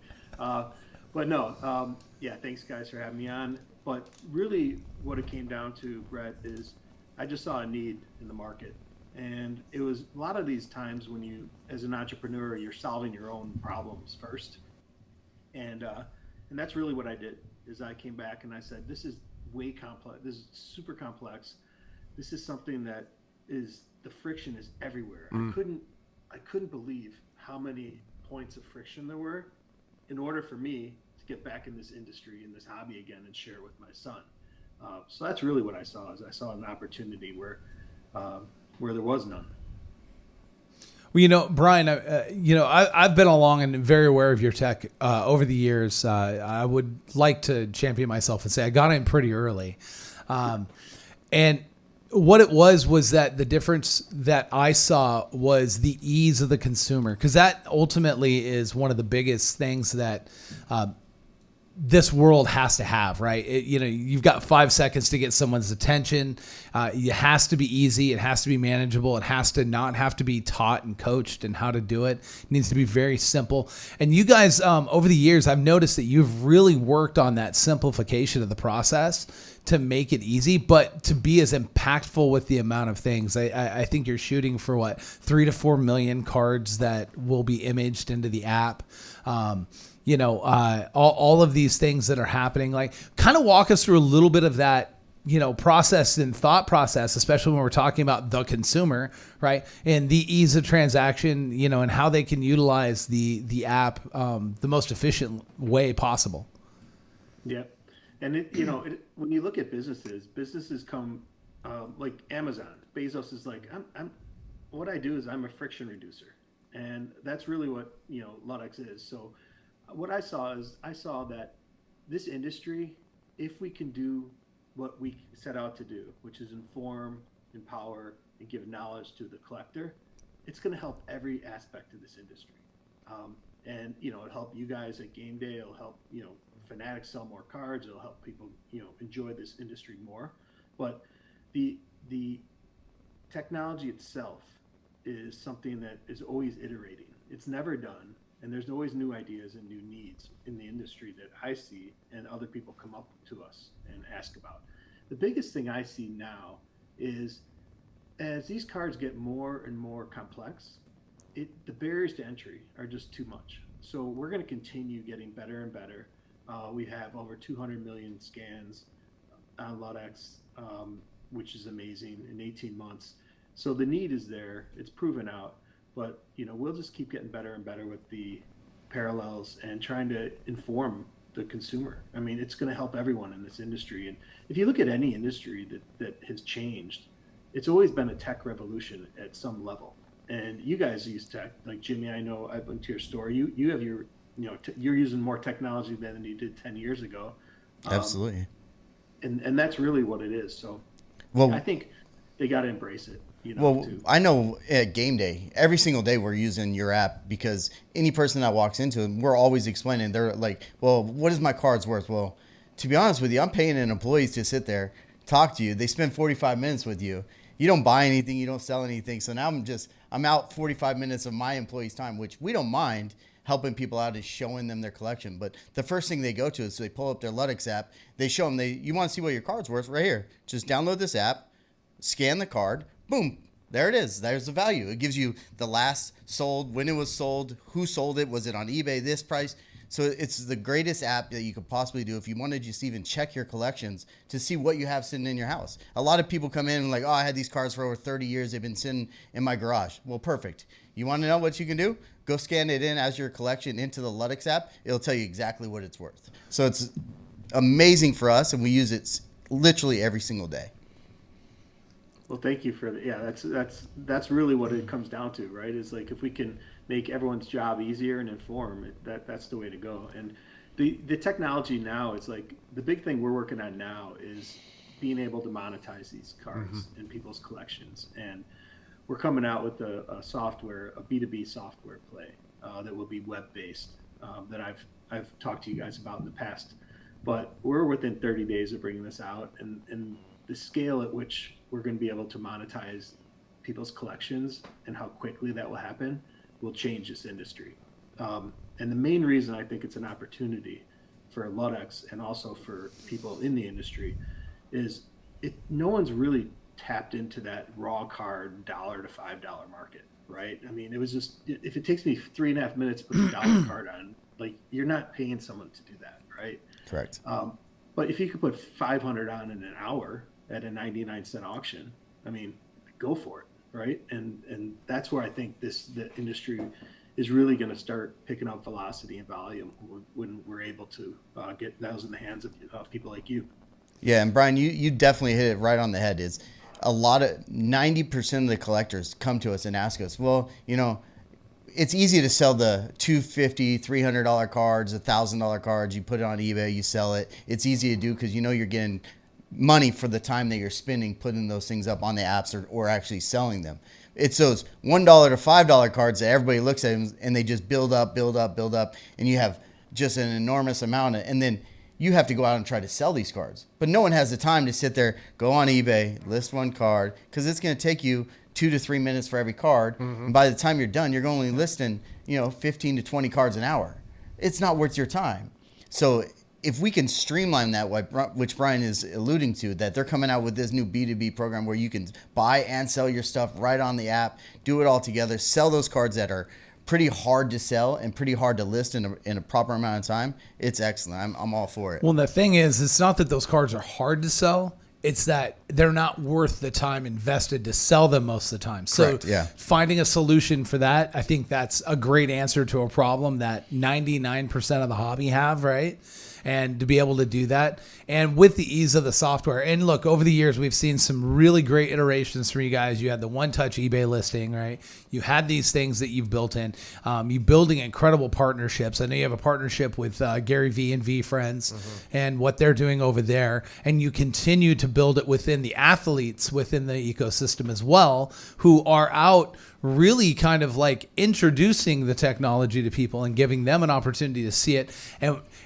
Speaker 8: Thanks guys for having me on. But really what it came down to, Brett, is I just saw a need in the market. And it was a lot of these times when you, as an entrepreneur, you're solving your own problems first. And that's really what I did, is I came back and I said, this is way complex. This is super complex. This is something that the friction is everywhere. I couldn't believe how many points of friction there were in order for me to get back in this industry, in this hobby again, and share it with my son. So that's really what I saw, is I saw an opportunity where there was none.
Speaker 4: Well, Brian, I've been along and very aware of your tech over the years. I would like to champion myself and say I got in pretty early. And what it was that the difference that I saw was the ease of the consumer, because that ultimately is one of the biggest things that this world has to have, right? You've got 5 seconds to get someone's attention. It has to be easy. It has to be manageable. It has to not have to be taught and coached and how to do it. It needs to be very simple. And you guys, over the years, I've noticed that you've really worked on that simplification of the process to make it easy, but to be as impactful with the amount of things. I think you're shooting for 3 to 4 million cards that will be imaged into the app. All of these things that are happening, kind of walk us through a little bit of that, process and thought process, especially when we're talking about the consumer, right? And the ease of transaction, and how they can utilize the app the most efficient way possible.
Speaker 8: Yeah. And when you look at businesses come like Amazon. Bezos is like, what I do is I'm a friction reducer. And that's really what, Ludex is. So what I saw that this industry, if we can do what we set out to do, which is inform, empower, and give knowledge to the collector, it's going to help every aspect of this industry. And it'll help you guys at Game Day. It'll help Fanatics sell more cards. It'll help people enjoy this industry more. But the technology itself is something that is always iterating. It's never done. And there's always new ideas and new needs in the industry that I see and other people come up to us and ask about. The biggest thing I see now is as these cards get more and more complex, the barriers to entry are just too much. So we're going to continue getting better and better. We have over 200 million scans on Ludex, which is amazing, in 18 months. So the need is there. It's proven out. But, we'll just keep getting better and better with the parallels and trying to inform the consumer. I mean, it's going to help everyone in this industry. And if you look at any industry that has changed, it's always been a tech revolution at some level. And you guys use tech, like Jimmy, I know I've been to your store. You have your, you're using more technology than you did 10 years ago.
Speaker 5: Absolutely.
Speaker 8: And that's really what it is. So I think they got to embrace it.
Speaker 5: I know at Game Day, every single day we're using your app because any person that walks into it, we're always explaining. They're like, well, what is my cards worth? Well, to be honest with you, I'm paying an employee to sit there, talk to you. They spend 45 minutes with you. You don't buy anything. You don't sell anything. So now I'm out 45 minutes of my employee's time, which we don't mind helping people out is showing them their collection. But the first thing they go to is they pull up their Ludex app. They show them, you want to see what your card's worth? Right here. Just download this app, scan the card. Boom, There it is. There's the value. It gives you the last sold, when it was sold, who sold it, was it on eBay, this price. So it's the greatest app that you could possibly do if you want to just even check your collections to see what you have sitting in your house. A lot of people come in and like, oh, I had these cards for over 30 years. They've been sitting in my garage. Well, perfect. You want to know what you can do? Go scan it in as your collection into the Ludex app. It'll tell you exactly what it's worth. So it's amazing for us, and we use it literally every single day.
Speaker 8: Well, thank you for that. Yeah, that's really what it comes down to, right? Is like if we can make everyone's job easier and inform it, that's the way to go. And the technology now is like the big thing we're working on now is being able to monetize these cards in people's collections. And we're coming out with a software, a B2B software play that will be web-based that I've talked to you guys about in the past. But we're within 30 days of bringing this out, and the scale at which we're going to be able to monetize people's collections and how quickly that will happen will change this industry. And the main reason I think it's an opportunity for Ludex and also for people in the industry is no one's really tapped into that raw card $1 to $5 market, right? I mean, it was just, if it takes me 3.5 minutes to put the dollar card on, like, you're not paying someone to do that, right?
Speaker 5: Correct.
Speaker 8: But if you could put 500 on in an hour at a 99-cent auction, I mean, go for it, right? And that's where I think the industry is really going to start picking up velocity and volume when we're able to get those in the hands of people like you.
Speaker 5: Yeah, and Brian, you definitely hit it right on the head. Is a lot of 90% of the collectors come to us and ask us, well, you know, it's easy to sell the $250, $300 cards, $1,000 cards. You put it on eBay, you sell it. It's easy to do because you know you're getting money for the time that you're spending putting those things up on the apps or actually selling them. It's those $1 to $5 cards that everybody looks at and they just build up, and you have just an enormous amount and then you have to go out and try to sell these cards. But no one has the time to sit there, go on eBay, list one card, because it's going to take you 2 to 3 minutes for every card. Mm-hmm. And by the time you're done, you're only listing, 15 to 20 cards an hour. It's not worth your time. So if we can streamline that, which Brian is alluding to, that they're coming out with this new B2B program where you can buy and sell your stuff right on the app, do it all together, sell those cards that are pretty hard to sell and pretty hard to list in a proper amount of time, it's excellent. I'm all for it.
Speaker 4: Well, the thing is, it's not that those cards are hard to sell. It's that they're not worth the time invested to sell them most of the time. So
Speaker 5: correct, yeah.
Speaker 4: Finding a solution for that, I think that's a great answer to a problem that 99% of the hobby have, right? And to be able to do that, and with the ease of the software. And look, over the years, we've seen some really great iterations from you guys. You had the one-touch eBay listing, right? You had these things that you've built in. You building incredible partnerships. I know you have a partnership with Gary V and V Friends and what they're doing over there. And you continue to build it within the athletes within the ecosystem as well, who are out really kind of like introducing the technology to people and giving them an opportunity to see it.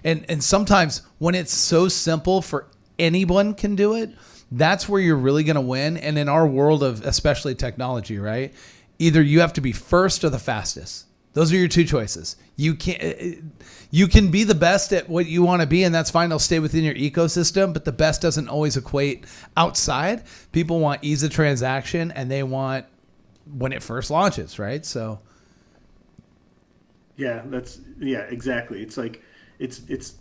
Speaker 4: And sometimes when it's so simple for anyone can do it, that's where you're really going to win. And in our world of especially technology, right? Either you have to be first or the fastest. Those are your two choices. You can be the best at what you want to be, and that's fine. It'll stay within your ecosystem, but the best doesn't always equate outside. People want ease of transaction, and they want when it first launches, right? So
Speaker 8: yeah, exactly. It's like it's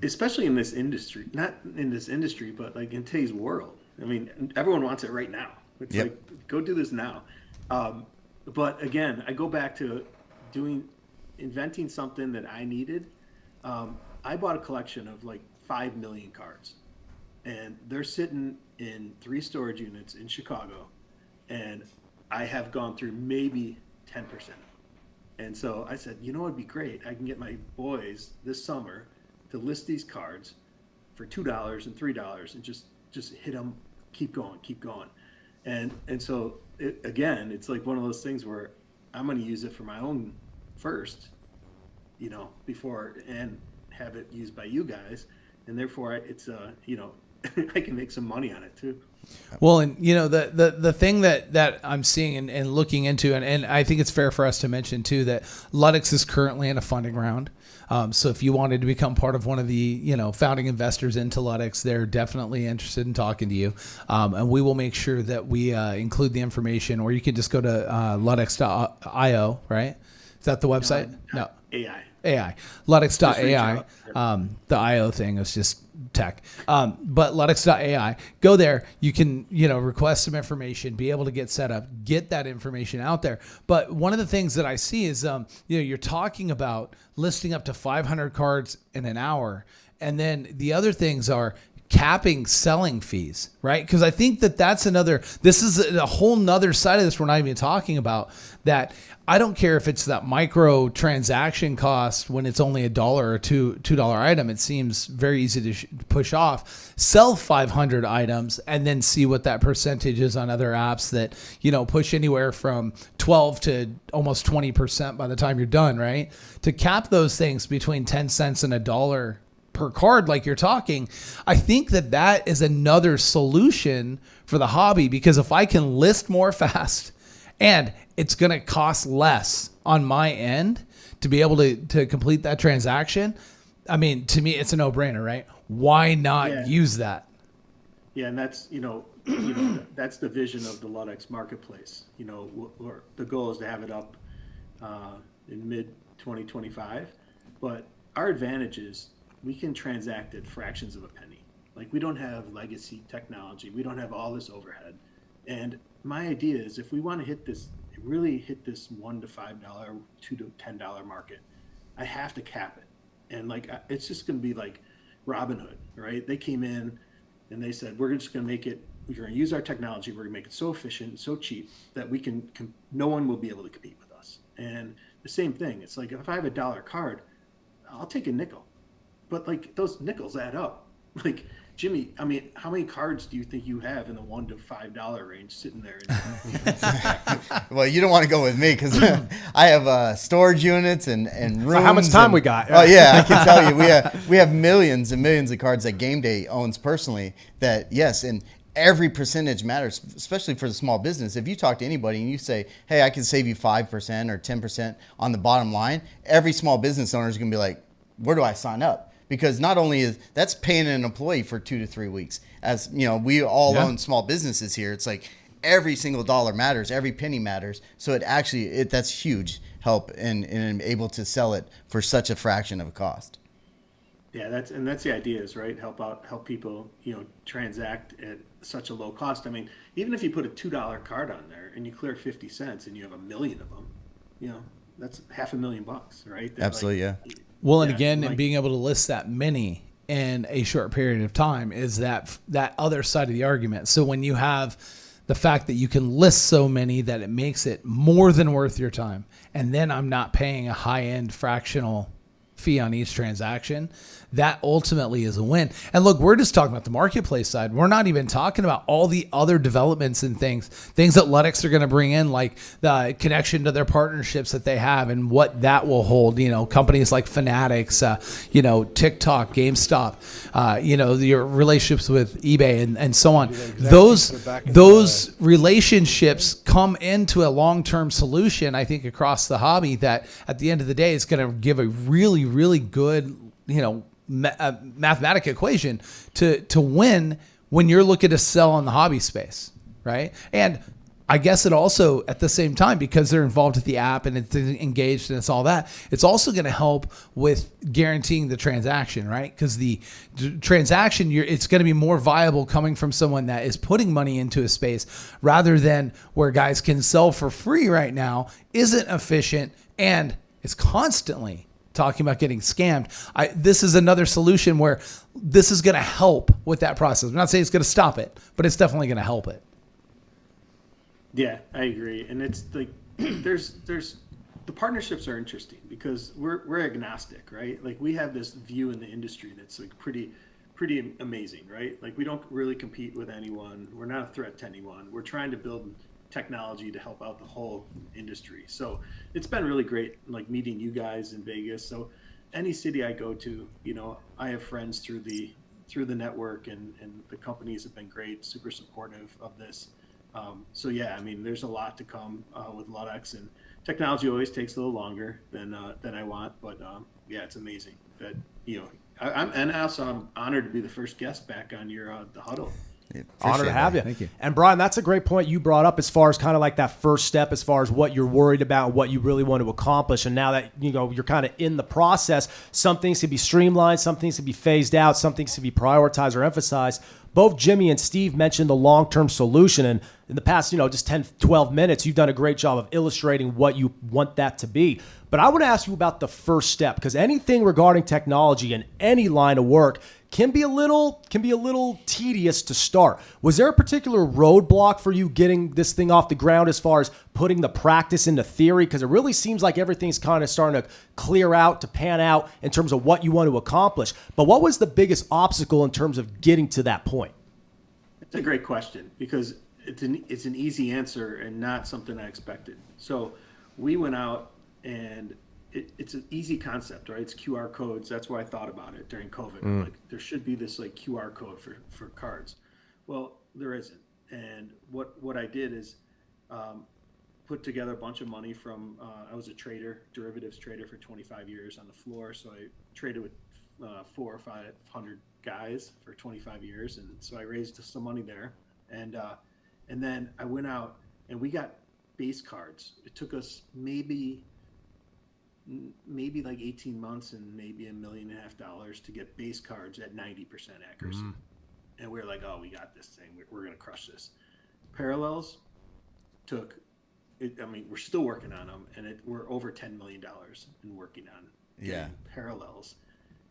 Speaker 8: especially in this industry, not in this industry, but like in today's world. I mean, everyone wants it right now. It's like, go do this now. But again, I go back to inventing something that I needed. I bought a collection of like 5 million cards, and they're sitting in 3 storage units in Chicago, and I have gone through maybe 10%. And so I said, it'd be great. I can get my boys this summer to list these cards for $2 and $3 and just hit them, keep going. And so it's like one of those things where I'm going to use it for my own first, before and have it used by you guys. And therefore it's I can make some money on it too.
Speaker 4: Well, and you know, the thing that I'm seeing and looking into, and I think it's fair for us to mention too, that Ludex is currently in a funding round. So if you wanted to become part of one of the, you know, founding investors into Ludex, they're definitely interested in talking to you. And we will make sure that we include the information, or you can just go to ludex.io, right? Is that the website? No. AI. Ludex.ai. The IO thing is just tech. But Ludex.ai. Go there. You can, you know, request some information, be able to get set up, get that information out there. But one of the things that I see is, you know, you're talking about listing up to 500 cards in an hour. And then the other things are capping selling fees, right? Because I think that's this is a whole nother side of this we're not even talking about, that I don't care if it's that micro transaction cost when it's only $1 or $2 item. It seems very easy to push off. Sell 500 items and then see what that percentage is on other apps that, you know, push anywhere from 12 to almost 20% by the time you're done, right? To cap those things between 10 cents and $1 per card, like you're talking, I think that is another solution for the hobby, because if I can list more fast and it's going to cost less on my end to be able to complete that transaction, I mean, to me, it's a no-brainer, right? Why not use that?
Speaker 8: Yeah, and that's, that's the vision of the Ludex marketplace. You know, the goal is to have it up in mid-2025, but our advantage is we can transact at fractions of a penny. Like, we don't have legacy technology. We don't have all this overhead. And my idea is, if we want to really hit this $1 to $5, $2 to $10 market, I have to cap it. And like, it's just going to be like Robinhood, right? They came in and they said, we're just going to make it, we're going to use our technology. We're going to make it so efficient and so cheap that no one will be able to compete with us. And the same thing. It's like, if I have $1 card, I'll take a nickel. But like, those nickels add up. Like, Jimmy, I mean, how many cards do you think you have in the $1 to $5 range sitting there?
Speaker 5: Well, you don't want to go with me because I have storage units and rooms.
Speaker 3: So how much time we got?
Speaker 5: Oh yeah, I can tell you, we have millions and millions of cards that Gameday owns personally. That yes, and every percentage matters, especially for the small business. If you talk to anybody and you say, "Hey, I can save you 5% or 10% on the bottom line," every small business owner is going to be like, "Where do I sign up?" Because not only is that's paying an employee for 2 to 3 weeks, as you know, we all own small businesses here. It's like every single dollar matters, every penny matters. So that's huge help in able to sell it for such a fraction of a cost.
Speaker 8: Yeah, that's the idea, is right. Help people, transact at such a low cost. I mean, even if you put a $2 card on there and you clear 50 cents and you have 1 million of them, that's $500,000, right? They're
Speaker 5: absolutely, yeah.
Speaker 4: Well, and again, and being able to list that many in a short period of time is that other side of the argument. So when you have the fact that you can list so many that it makes it more than worth your time, and then I'm not paying a high-end fractional fee on each transaction, that ultimately is a win. And look, we're just talking about the marketplace side. We're not even talking about all the other developments and things that Ludex are going to bring in, like the connection to their partnerships that they have and what that will hold. Companies like Fanatics, TikTok, GameStop, your relationships with eBay and so on. Those relationships come into a long-term solution, I think, across the hobby that at the end of the day is going to give a really, really good, mathematic equation to win when you're looking to sell in the hobby space, right? And I guess it also, at the same time, because they're involved with the app and it's engaged and it's all that, it's also going to help with guaranteeing the transaction, right? Because the transaction, it's going to be more viable coming from someone that is putting money into a space rather than where guys can sell for free right now, isn't efficient, and it's constantly talking about getting scammed. This is another solution where this is going to help with that process. I'm not saying it's going to stop it, but it's definitely going to help it.
Speaker 8: Yeah, I agree. And it's like, there's the partnerships are interesting because we're agnostic, right? Like, we have this view in the industry that's like pretty amazing, right? Like, we don't really compete with anyone. We're not a threat to anyone. We're trying to build technology to help out the whole industry. So it's been really great, like, meeting you guys in Vegas. So any city I go to, I have friends through through the network, and the companies have been great, super supportive of this. So yeah, I mean, there's a lot to come with Ludex, and technology always takes a little longer than I want, but yeah, it's amazing that I'm honored to be the first guest back on your the huddle.
Speaker 3: Honor to have you.
Speaker 4: Thank you.
Speaker 3: And Brian, that's a great point you brought up as far as kind of like that first step, as far as what you're worried about, what you really want to accomplish. And now that you're kind of in the process, some things can be streamlined, some things can be phased out, some things can be prioritized or emphasized. Both Jimmy and Steve mentioned the long-term solution, and in the past, just 10, 12 minutes, you've done a great job of illustrating what you want that to be. But I want to ask you about the first step, because anything regarding technology in any line of work can be a little tedious to start. Was there a particular roadblock for you getting this thing off the ground as far as putting the practice into theory? Because it really seems like everything's kind of starting to clear out, to pan out in terms of what you want to accomplish. But what was the biggest obstacle in terms of getting to that point?
Speaker 8: It's a great question, because it's an easy answer and not something I expected. So we went out, and it's an easy concept, right? It's QR codes. That's why I thought about it during COVID. Like, there should be this like QR code for cards. Well, there isn't. And what I did is put together a bunch of money from, I was a trader, derivatives trader for 25 years on the floor. So I traded with 400 or 500 guys for 25 years. And so I raised some money there. And then I went out and we got base cards. It took us maybe like 18 months and maybe $1.5 million to get base cards at 90% accuracy. And we were like, oh, we got this thing. We're going to crush this. Parallels took it. I mean, we're still working on them, and we're over $10 million in working on parallels.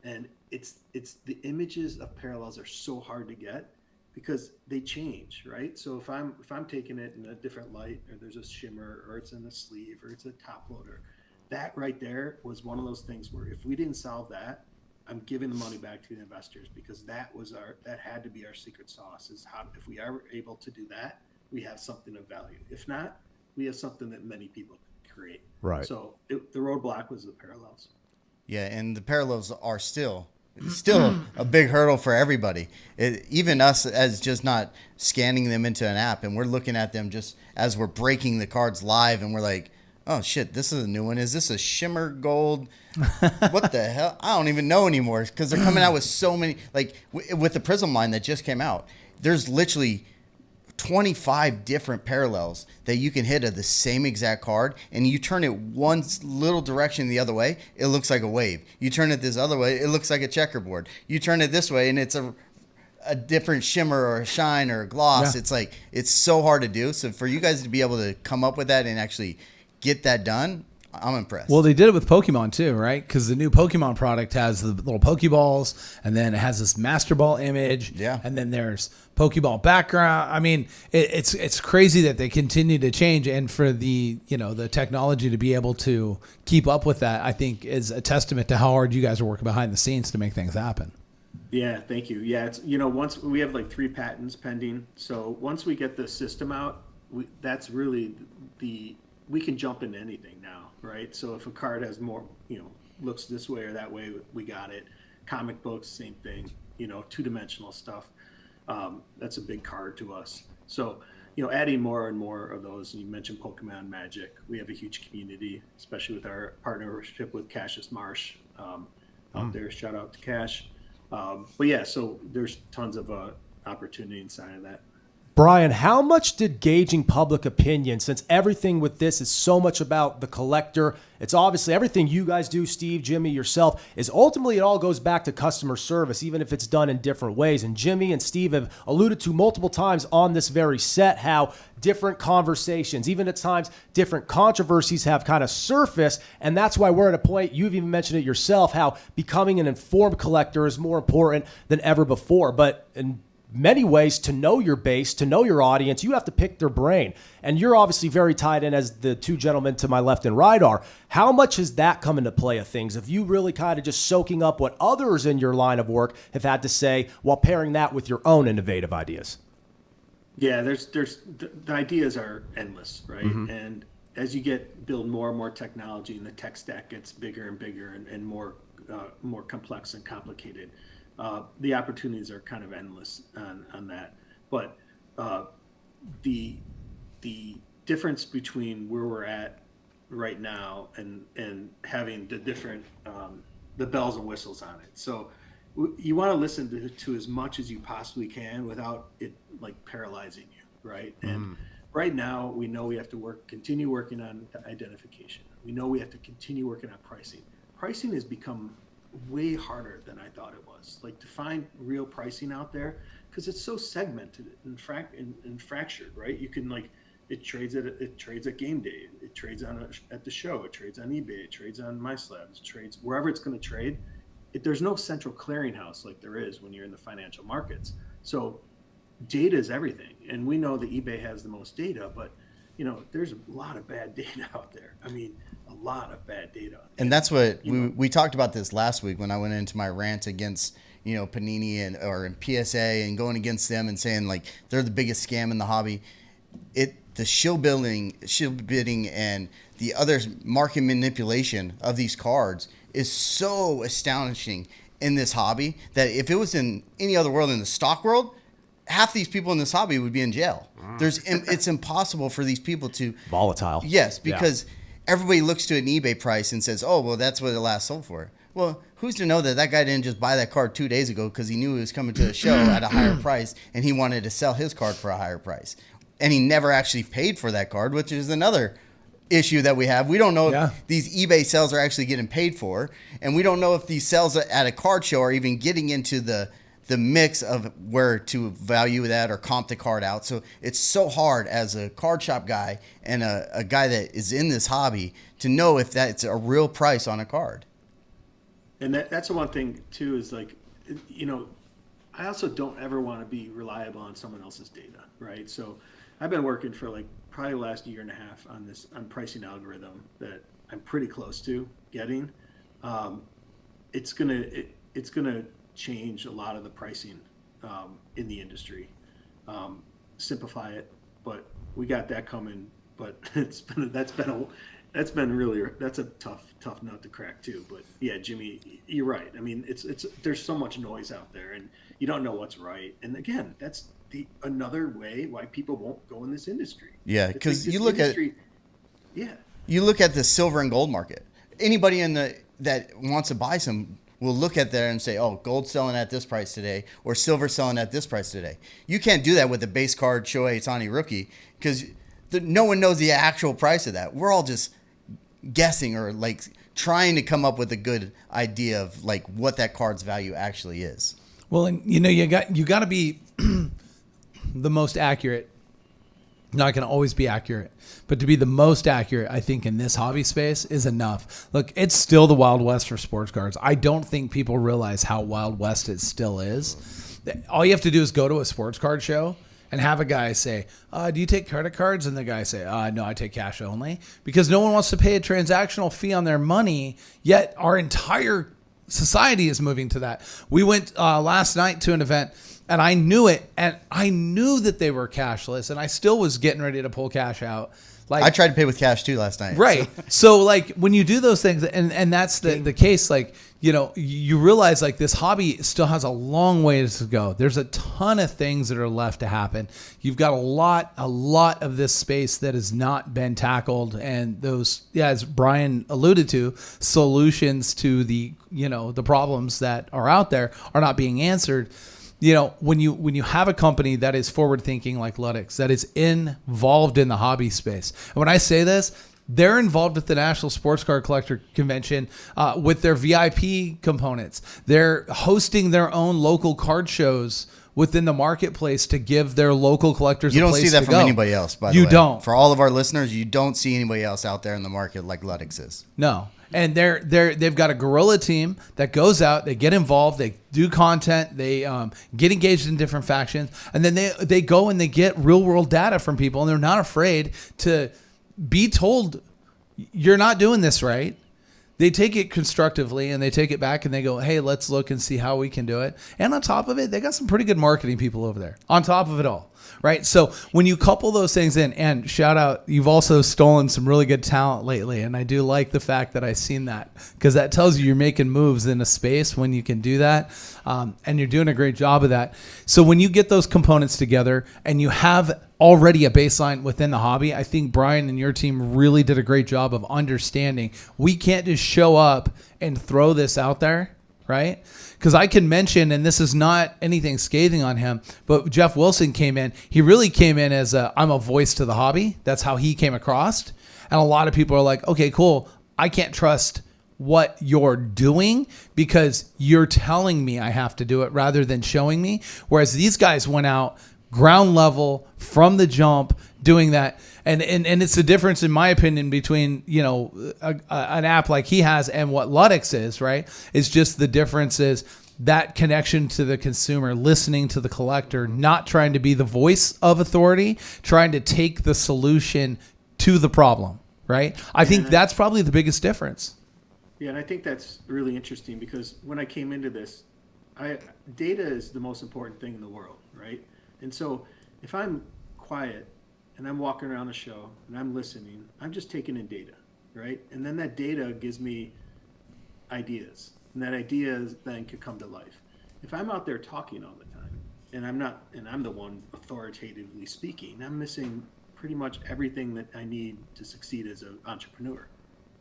Speaker 8: And it's the images of parallels are so hard to get because they change, right? So if I'm taking it in a different light, or there's a shimmer, or it's in the sleeve, or it's a top loader, that right there was one of those things where if we didn't solve that, I'm giving the money back to the investors, because that had to be our secret sauce, is how, if we are able to do that, we have something of value. If not, we have something that many people create.
Speaker 3: Right.
Speaker 8: So the roadblock was the parallels.
Speaker 5: Yeah, and the parallels are still a big hurdle for everybody. Even us, as just not scanning them into an app, and we're looking at them just as we're breaking the cards live, and we're like, oh shit, this is a new one. Is this a shimmer gold? What the hell? I don't even know anymore, because they're coming out with so many. Like with the Prism line that just came out, there's literally 25 different parallels that you can hit of the same exact card, and you turn it one little direction the other way, it looks like a wave. You turn it this other way, it looks like a checkerboard. You turn it this way, and it's a different shimmer or a shine or a gloss. Yeah. It's so hard to do. So for you guys to be able to come up with that and actually get that done, I'm impressed.
Speaker 4: Well, they did it with Pokemon too, right? Because the new Pokemon product has the little Pokeballs, and then it has this Master Ball image.
Speaker 5: Yeah.
Speaker 4: And then there's Pokeball background. I mean, it's crazy that they continue to change, and for the technology to be able to keep up with that, I think is a testament to how hard you guys are working behind the scenes to make things happen.
Speaker 8: Yeah, thank you. Yeah, it's once we have like 3 patents pending, so once we get the system out, that's really we can jump into anything now, right? So if a card has more, looks this way or that way, we got it. Comic books, same thing, 2-dimensional stuff. That's a big card to us. So, adding more and more of those. You mentioned Pokemon Magic. We have a huge community, especially with our partnership with Cassius Marsh out there. Shout out to Cash. But yeah, so there's tons of opportunity inside of that.
Speaker 3: Brian, how much did gauging public opinion, since everything with this is so much about the collector, it's obviously everything you guys do, Steve, Jimmy, yourself, is ultimately it all goes back to customer service, even if it's done in different ways. And Jimmy and Steve have alluded to multiple times on this very set how different conversations, even at times different controversies have kind of surfaced. And that's why we're at a point, you've even mentioned it yourself, how becoming an informed collector is more important than ever before. But in many ways, to know your base, to know your audience, you have to pick their brain. And you're obviously very tied in, as the two gentlemen to my left and right are. How much has that come into play of things? Have you really kind of just soaking up what others in your line of work have had to say while pairing that with your own innovative ideas?
Speaker 8: Yeah, the ideas are endless, right? Mm-hmm. And as you build more and more technology, and the tech stack gets bigger and bigger and more complex and complicated, the opportunities are kind of endless on that. But the difference between where we're at right now and having the different the bells and whistles on it. So you want to listen to as much as you possibly can without it like paralyzing you, right? And right now we know we have to continue working on identification. We know we have to continue working on pricing. Pricing has become way harder than I thought it was. Like to find real pricing out there, because it's so segmented and fractured, right? You can like it trades at Gameday, it trades at the show, it trades on eBay, it trades on MySlabs, it trades wherever it's going to trade. There's no central clearinghouse like there is when you're in the financial markets. So data is everything, and we know that eBay has the most data, but there's a lot of bad data out there. I mean, a lot of bad data.
Speaker 5: And that's what we talked about this last week when I went into my rant against Panini and PSA and going against them and saying like they're the biggest scam in the hobby. The shill bidding, and the other market manipulation of these cards is so astonishing in this hobby that if it was in any other world, in the stock world, half these people in this hobby would be in jail. It's impossible for these people to
Speaker 3: volatile.
Speaker 5: Yes, because everybody looks to an eBay price and says, "Oh, well, that's what it last sold for." Well, who's to know that guy didn't just buy that card 2 days ago because he knew he was coming to the show at a higher price and he wanted to sell his card for a higher price, and he never actually paid for that card, which is another issue that we have. We don't know if these eBay sales are actually getting paid for, and we don't know if these sales at a card show are even getting into the mix of where to value that or comp the card out. So it's so hard as a card shop guy and a guy that is in this hobby to know if that's a real price on a card.
Speaker 8: And that's the one thing too, is like, I also don't ever want to be reliable on someone else's data, right? So I've been working for like probably the last year and a half on pricing algorithm that I'm pretty close to getting. It's gonna change a lot of the pricing in the industry, simplify it, but we got that coming. But that's a tough nut to crack too. But yeah, Jimmy, you're right. I mean, it's there's so much noise out there, and you don't know what's right. And again, that's another way why people won't go in this industry.
Speaker 5: Yeah, because you look at the silver and gold market. Anybody that wants to buy some will look at there and say, "Oh, gold's selling at this price today, or silver's selling at this price today." You can't do that with the base card Shohei Ohtani rookie because no one knows the actual price of that. We're all just guessing or like trying to come up with a good idea of like what that card's value actually is.
Speaker 4: Well, and you got to be the most accurate. Not going to always be accurate, but to be the most accurate, I think, in this hobby space is enough. Look, it's still the Wild West for sports cards. I don't think people realize how Wild West it still is. All you have to do is go to a sports card show and have a guy say, "Do you take credit cards?" And the guy say, "No, I take cash only," because no one wants to pay a transactional fee on their money. Yet our entire society is moving to that. We went last night to an event. And I knew it, and I knew that they were cashless, and I still was getting ready to pull cash out. Like
Speaker 5: I tried to pay with cash too last night.
Speaker 4: Right. So like when you do those things, and that's the case, like, you realize like this hobby still has a long way to go. There's a ton of things that are left to happen. You've got a lot of this space that has not been tackled, and those, as Brian alluded to, solutions to the problems that are out there are not being answered. When you have a company that is forward thinking like Ludex, that is involved in the hobby space, and when I say this, they're involved with the National Sports Card Collector Convention with their VIP components. They're hosting their own local card shows within the marketplace to give their local collectors.
Speaker 5: You don't see that from anybody else, by the way.
Speaker 4: You don't.
Speaker 5: For all of our listeners, you don't see anybody else out there in the market like Ludex is.
Speaker 4: No. And they've got a guerrilla team that goes out, they get involved, they do content, they get engaged in different factions, and then they go and they get real world data from people, and they're not afraid to be told, "You're not doing this right. They take it constructively and they take it back and they go, hey, let's look and see how we can do it. And on top of it, they got some pretty good marketing people over there on top of it all, right? So when you couple those things in, and shout out, you've also stolen some really good talent lately. And I do like the fact that I've seen that, because that tells you you're making moves in a space when you can do that. And you're doing a great job of that. So when you get those components together and you have already a baseline within the hobby, I think Brian and your team really did a great job of understanding we can't just show up and throw this out there, right? Because I can mention, and this is not anything scathing on him, but Jeff Wilson came in. He really came in as I'm a voice to the hobby. That's how he came across. And a lot of people are like, okay, cool. I can't trust what you're doing because you're telling me I have to do it rather than showing me. Whereas these guys went out ground level from the jump doing that. And it's the difference, in my opinion, between, you know, an app like he has and what Ludex is, right? It's just the difference is that connection to the consumer, listening to the collector, not trying to be the voice of authority, trying to take the solution to the problem, right? I think that's probably the biggest difference.
Speaker 8: Yeah, and I think that's really interesting because when I came into this, data is the most important thing in the world, right? And so if I'm quiet and I'm walking around the show and I'm listening, I'm just taking in data, right? And then that data gives me ideas, and that ideas then could come to life. If I'm out there talking all the time and I'm the one authoritatively speaking, I'm missing pretty much everything that I need to succeed as an entrepreneur.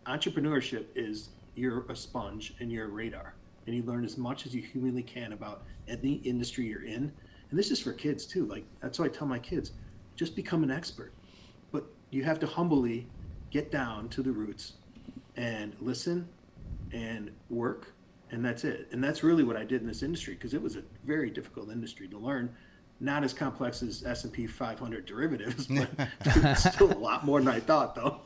Speaker 8: Entrepreneurship is you're a sponge and you're a radar, and you learn as much as you humanly can about any industry you're in. And this is for kids too. Like, that's why I tell my kids, just become an expert. But you have to humbly get down to the roots and listen and work, and that's it. And that's really what I did in this industry, because it was a very difficult industry to learn. Not as complex as S&P 500 derivatives, but it's still a lot more than I thought, though.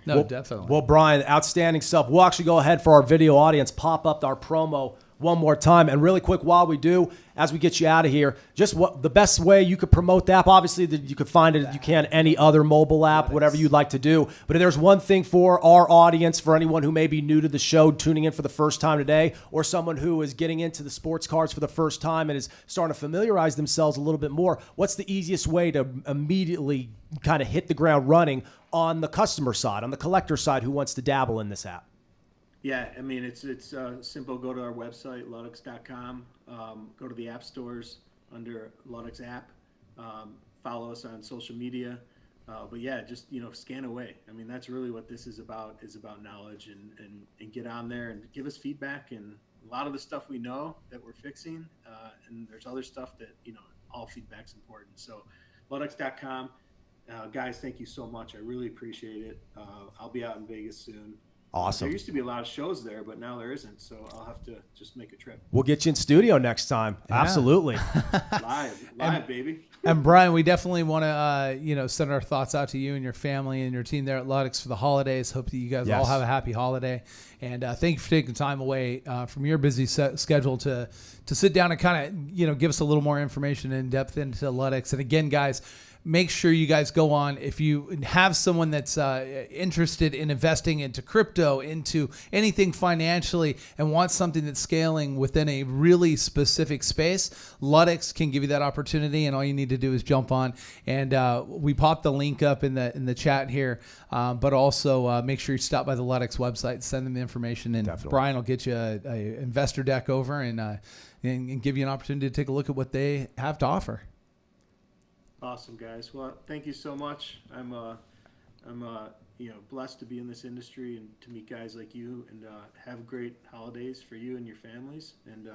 Speaker 4: No, definitely.
Speaker 3: Well, Brian, outstanding stuff. We'll actually go ahead for our video audience, pop up our promo one more time. And really quick, while we do, as we get you out of here, just what the best way you could promote the app. Obviously, you could find it, you can, any other mobile app, whatever you'd like to do. But if there's one thing for our audience, for anyone who may be new to the show, tuning in for the first time today, or someone who is getting into the sports cards for the first time and is starting to familiarize themselves a little bit more, what's the easiest way to immediately kind of hit the ground running on the customer side, on the collector side, who wants to dabble in this app?
Speaker 8: Yeah, I mean, it's simple. Go to our website, ludex.com. Go to the app stores under Ludex app. Follow us on social media. But yeah, just, scan away. I mean, that's really what this is about knowledge, and get on there and give us feedback. And a lot of the stuff we know that we're fixing, and there's other stuff that, all feedback's important. So ludex.com. Guys, thank you so much. I really appreciate it. I'll be out in Vegas soon.
Speaker 3: Awesome.
Speaker 8: There used to be a lot of shows there, but now there isn't. So I'll have to just make a trip.
Speaker 3: We'll get you in studio next time. Yeah. Absolutely.
Speaker 8: Live, baby.
Speaker 4: And Brian, we definitely want to, send our thoughts out to you and your family and your team there at Ludex for the holidays. Hope that you guys all have a happy holiday. And thank you for taking time away from your busy schedule to sit down and kind of, give us a little more information in depth into Ludex. And again, guys, make sure you guys go on. If you have someone that's interested in investing into crypto, into anything financially, and wants something that's scaling within a really specific space, Ludex can give you that opportunity. And all you need to do is jump on. And we popped the link up in the chat here. But also make sure you stop by the Ludex website, send them the information, and definitely. Brian will get you a investor deck over and give you an opportunity to take a look at what they have to offer.
Speaker 8: Awesome, guys. Well, thank you so much. I'm blessed to be in this industry and to meet guys like you, and have great holidays for you and your families. And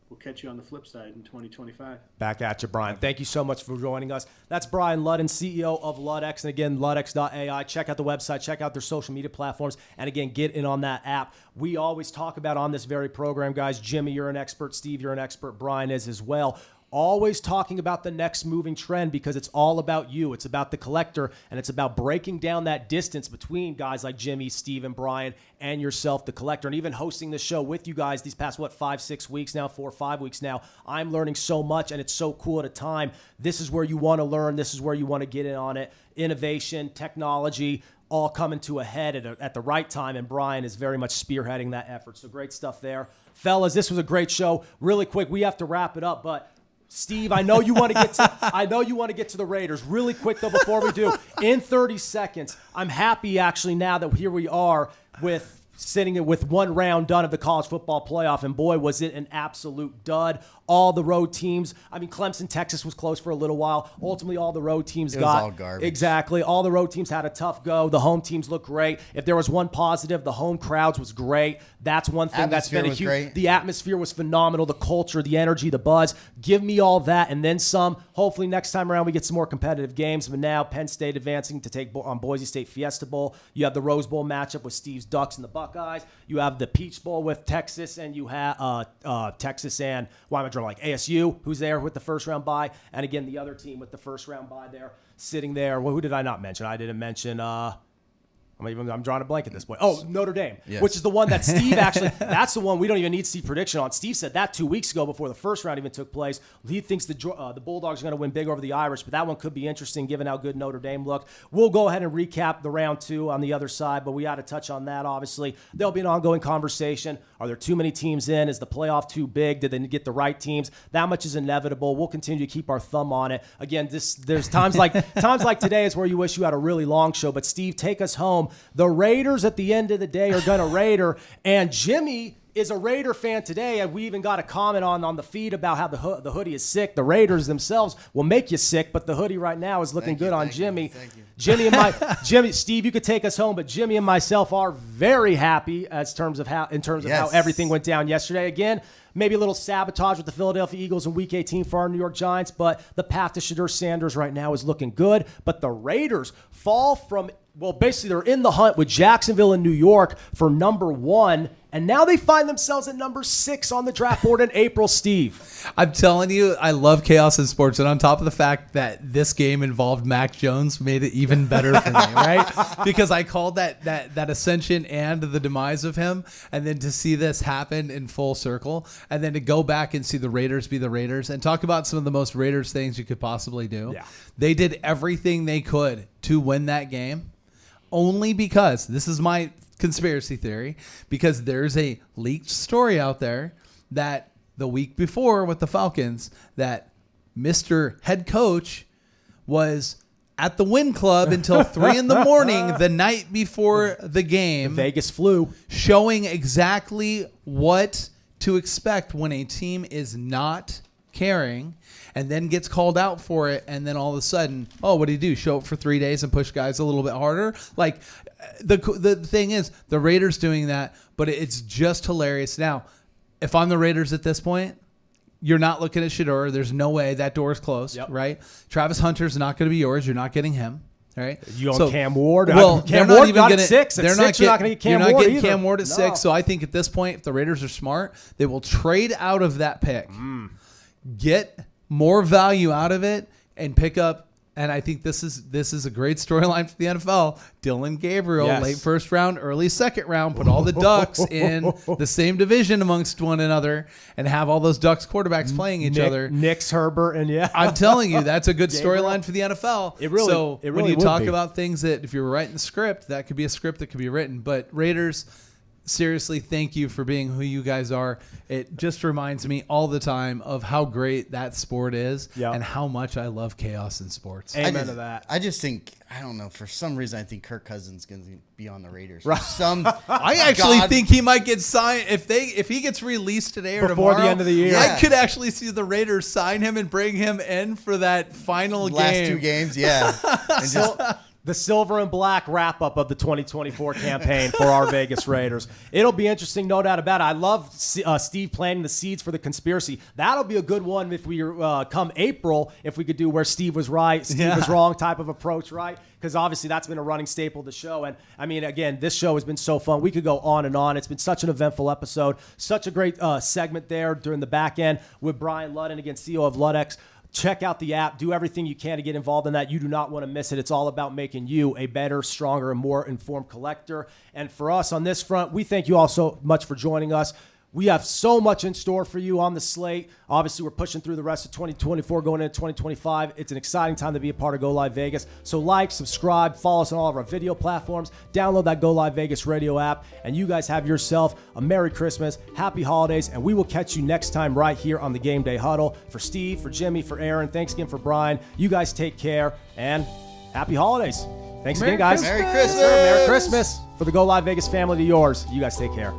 Speaker 8: we'll catch you on the flip side in 2025. Back
Speaker 3: at you, Brian. Thank you so much for joining us. That's Brian Ludden, CEO of Ludex. And again, ludex.ai. Check out the website. Check out their social media platforms. And again, get in on that app. We always talk about on this very program, guys. Jimmy, you're an expert. Steve, you're an expert. Brian is as well. Always talking about the next moving trend, because it's all about you. It's about the collector, and it's about breaking down that distance between guys like Jimmy, Steve, and Brian, and yourself, the collector. And even hosting this show with you guys these past, 5-6 weeks now, 4 or 5 weeks now, I'm learning so much, and it's so cool at a time. This is where you want to learn. This is where you want to get in on it. Innovation, technology, all coming to a head at the right time, and Brian is very much spearheading that effort. So great stuff there. Fellas, this was a great show. Really quick, we have to wrap it up, but Steve, I know you want to get to the Raiders. Really quick though, before we do, in 30 seconds, I'm happy actually now that here we are with sitting with one round done of the college football playoff, and boy, was it an absolute dud. All the road teams, I mean, Clemson, Texas was close for a little while. Ultimately, all the road teams got
Speaker 5: all garbage.
Speaker 3: Exactly. All the road teams had a tough go. The home teams looked great. If there was one positive, the home crowds was great. That's one thing that's been a huge.
Speaker 5: Great.
Speaker 3: The atmosphere was phenomenal. The culture, the energy, the buzz. Give me all that and then some. Hopefully, next time around we get some more competitive games. But now Penn State advancing to take on Boise State Fiesta Bowl. You have the Rose Bowl matchup with Steve's Ducks and the Buckeyes. You have the Peach Bowl with Texas, and you have Texas and why am I drawing like ASU, who's there with the first round bye, and again the other team with the first round bye there sitting there. Well, who did I not mention? I didn't mention. I'm drawing a blank at this point. Oh, Notre Dame,
Speaker 5: yes.
Speaker 3: Which is the one that Steve actually, that's the one we don't even need Steve prediction on. Steve said that 2 weeks ago before the first round even took place. He thinks the Bulldogs are going to win big over the Irish, but that one could be interesting given how good Notre Dame looked. We'll go ahead and recap the round 2 on the other side, but we got to touch on that, obviously. There'll be an ongoing conversation. Are there too many teams in? Is the playoff too big? Did they get the right teams? That much is inevitable. We'll continue to keep our thumb on it. Again, there's times like today is where you wish you had a really long show, but Steve, take us home. The Raiders at the end of the day are going to Raider, and Jimmy is a Raider fan today, and we even got a comment on the feed about how the hoodie is sick. The Raiders themselves will make you sick, but the hoodie right now is looking good on Jimmy.
Speaker 5: Thank you.
Speaker 3: Jimmy, Steve, you could take us home, but Jimmy and myself are very happy in terms of how everything went down yesterday. Again, maybe a little sabotage with the Philadelphia Eagles in Week 18 for our New York Giants, but the path to Shedeur Sanders right now is looking good. But the Raiders fall from, well, basically they're in the hunt with Jacksonville and New York for number 1, and now they find themselves at number 6 on the draft board in April, Steve.
Speaker 4: I'm telling you, I love chaos in sports, and on top of the fact that this game involved Mac Jones made it even better for me, right? Because I called that ascension and the demise of him, and then to see this happen in full circle, and then to go back and see the Raiders be the Raiders, and talk about some of the most Raiders things you could possibly do.
Speaker 3: Yeah.
Speaker 4: They did everything they could to win that game, only because, this is my conspiracy theory, because there's a leaked story out there that the week before with the Falcons that Mr. Head Coach was at the Win Club until 3 a.m. the night before the game.
Speaker 3: The Vegas flu.
Speaker 4: Showing exactly what to expect when a team is not caring and then gets called out for it, and then all of a sudden, oh, what do you do? Show up for 3 days and push guys a little bit harder? Like, the thing is, the Raiders doing that, but it's just hilarious. Now, if I'm the Raiders at this point, you're not looking at Shedeur. There's no way that door is closed, right? Travis Hunter's not going to be yours. You're not getting him. All right.
Speaker 3: You own Cam Ward.
Speaker 4: Well,
Speaker 3: Cam
Speaker 4: they're
Speaker 3: Ward
Speaker 4: not even
Speaker 3: got
Speaker 4: going
Speaker 3: at 6. At 6, you're not going to get Cam Ward.
Speaker 4: You're not getting
Speaker 3: either.
Speaker 4: Cam Ward at 6. So I think at this point, if the Raiders are smart, they will trade out of that pick, get more value out of it, and pick up. And I think this is a great storyline for the NFL. Dylan Gabriel, late first round, early second round, put all the Ducks in the same division amongst one another, and have all those Ducks quarterbacks playing each other.
Speaker 3: Nix, Herbert, and
Speaker 4: I'm telling you, that's a good storyline for the NFL.
Speaker 3: It really
Speaker 4: when you talk
Speaker 3: be.
Speaker 4: about things that if you were writing the script, that could be a script that could be written. But Raiders, seriously, thank you for being who you guys are. It just reminds me all the time of how great that sport is and how much I love chaos in sports.
Speaker 3: Amen to that.
Speaker 5: I just think, I don't know, for some reason I think Kirk Cousins is going to be on the Raiders.
Speaker 3: Right.
Speaker 4: I actually think he might get signed if he gets released today or
Speaker 3: before
Speaker 4: tomorrow,
Speaker 3: the end of the year.
Speaker 4: I could actually see the Raiders sign him and bring him in for that final
Speaker 5: last
Speaker 4: game.
Speaker 5: 2 games, yeah. And just,
Speaker 3: the silver and black wrap-up of the 2024 campaign for our Vegas Raiders. It'll be interesting, no doubt about it. I love Steve planting the seeds for the conspiracy. That'll be a good one if we come April, if we could do where Steve was right, Steve was wrong type of approach, right? Because obviously that's been a running staple of the show. And, I mean, again, this show has been so fun. We could go on and on. It's been such an eventful episode. Such a great segment there during the back end with Brian Ludden, again, CEO of Ludex. Check out the app. Do everything you can to get involved in that. You do not want to miss it. It's all about making you a better, stronger, and more informed collector. And for us on this front, we thank you all so much for joining us. We have so much in store for you on the slate. Obviously, we're pushing through the rest of 2024, going into 2025. It's an exciting time to be a part of Go Live Vegas. So like, subscribe, follow us on all of our video platforms, download that Go Live Vegas radio app, and you guys have yourself a Merry Christmas, Happy Holidays, and we will catch you next time right here on the Game Day Huddle. For Steve, for Jimmy, for Aaron, thanks again for Brian. You guys take care, and Happy Holidays. Thanks again, guys.
Speaker 5: Merry Christmas.
Speaker 3: Merry Christmas. For the Go Live Vegas family to yours. You guys take care.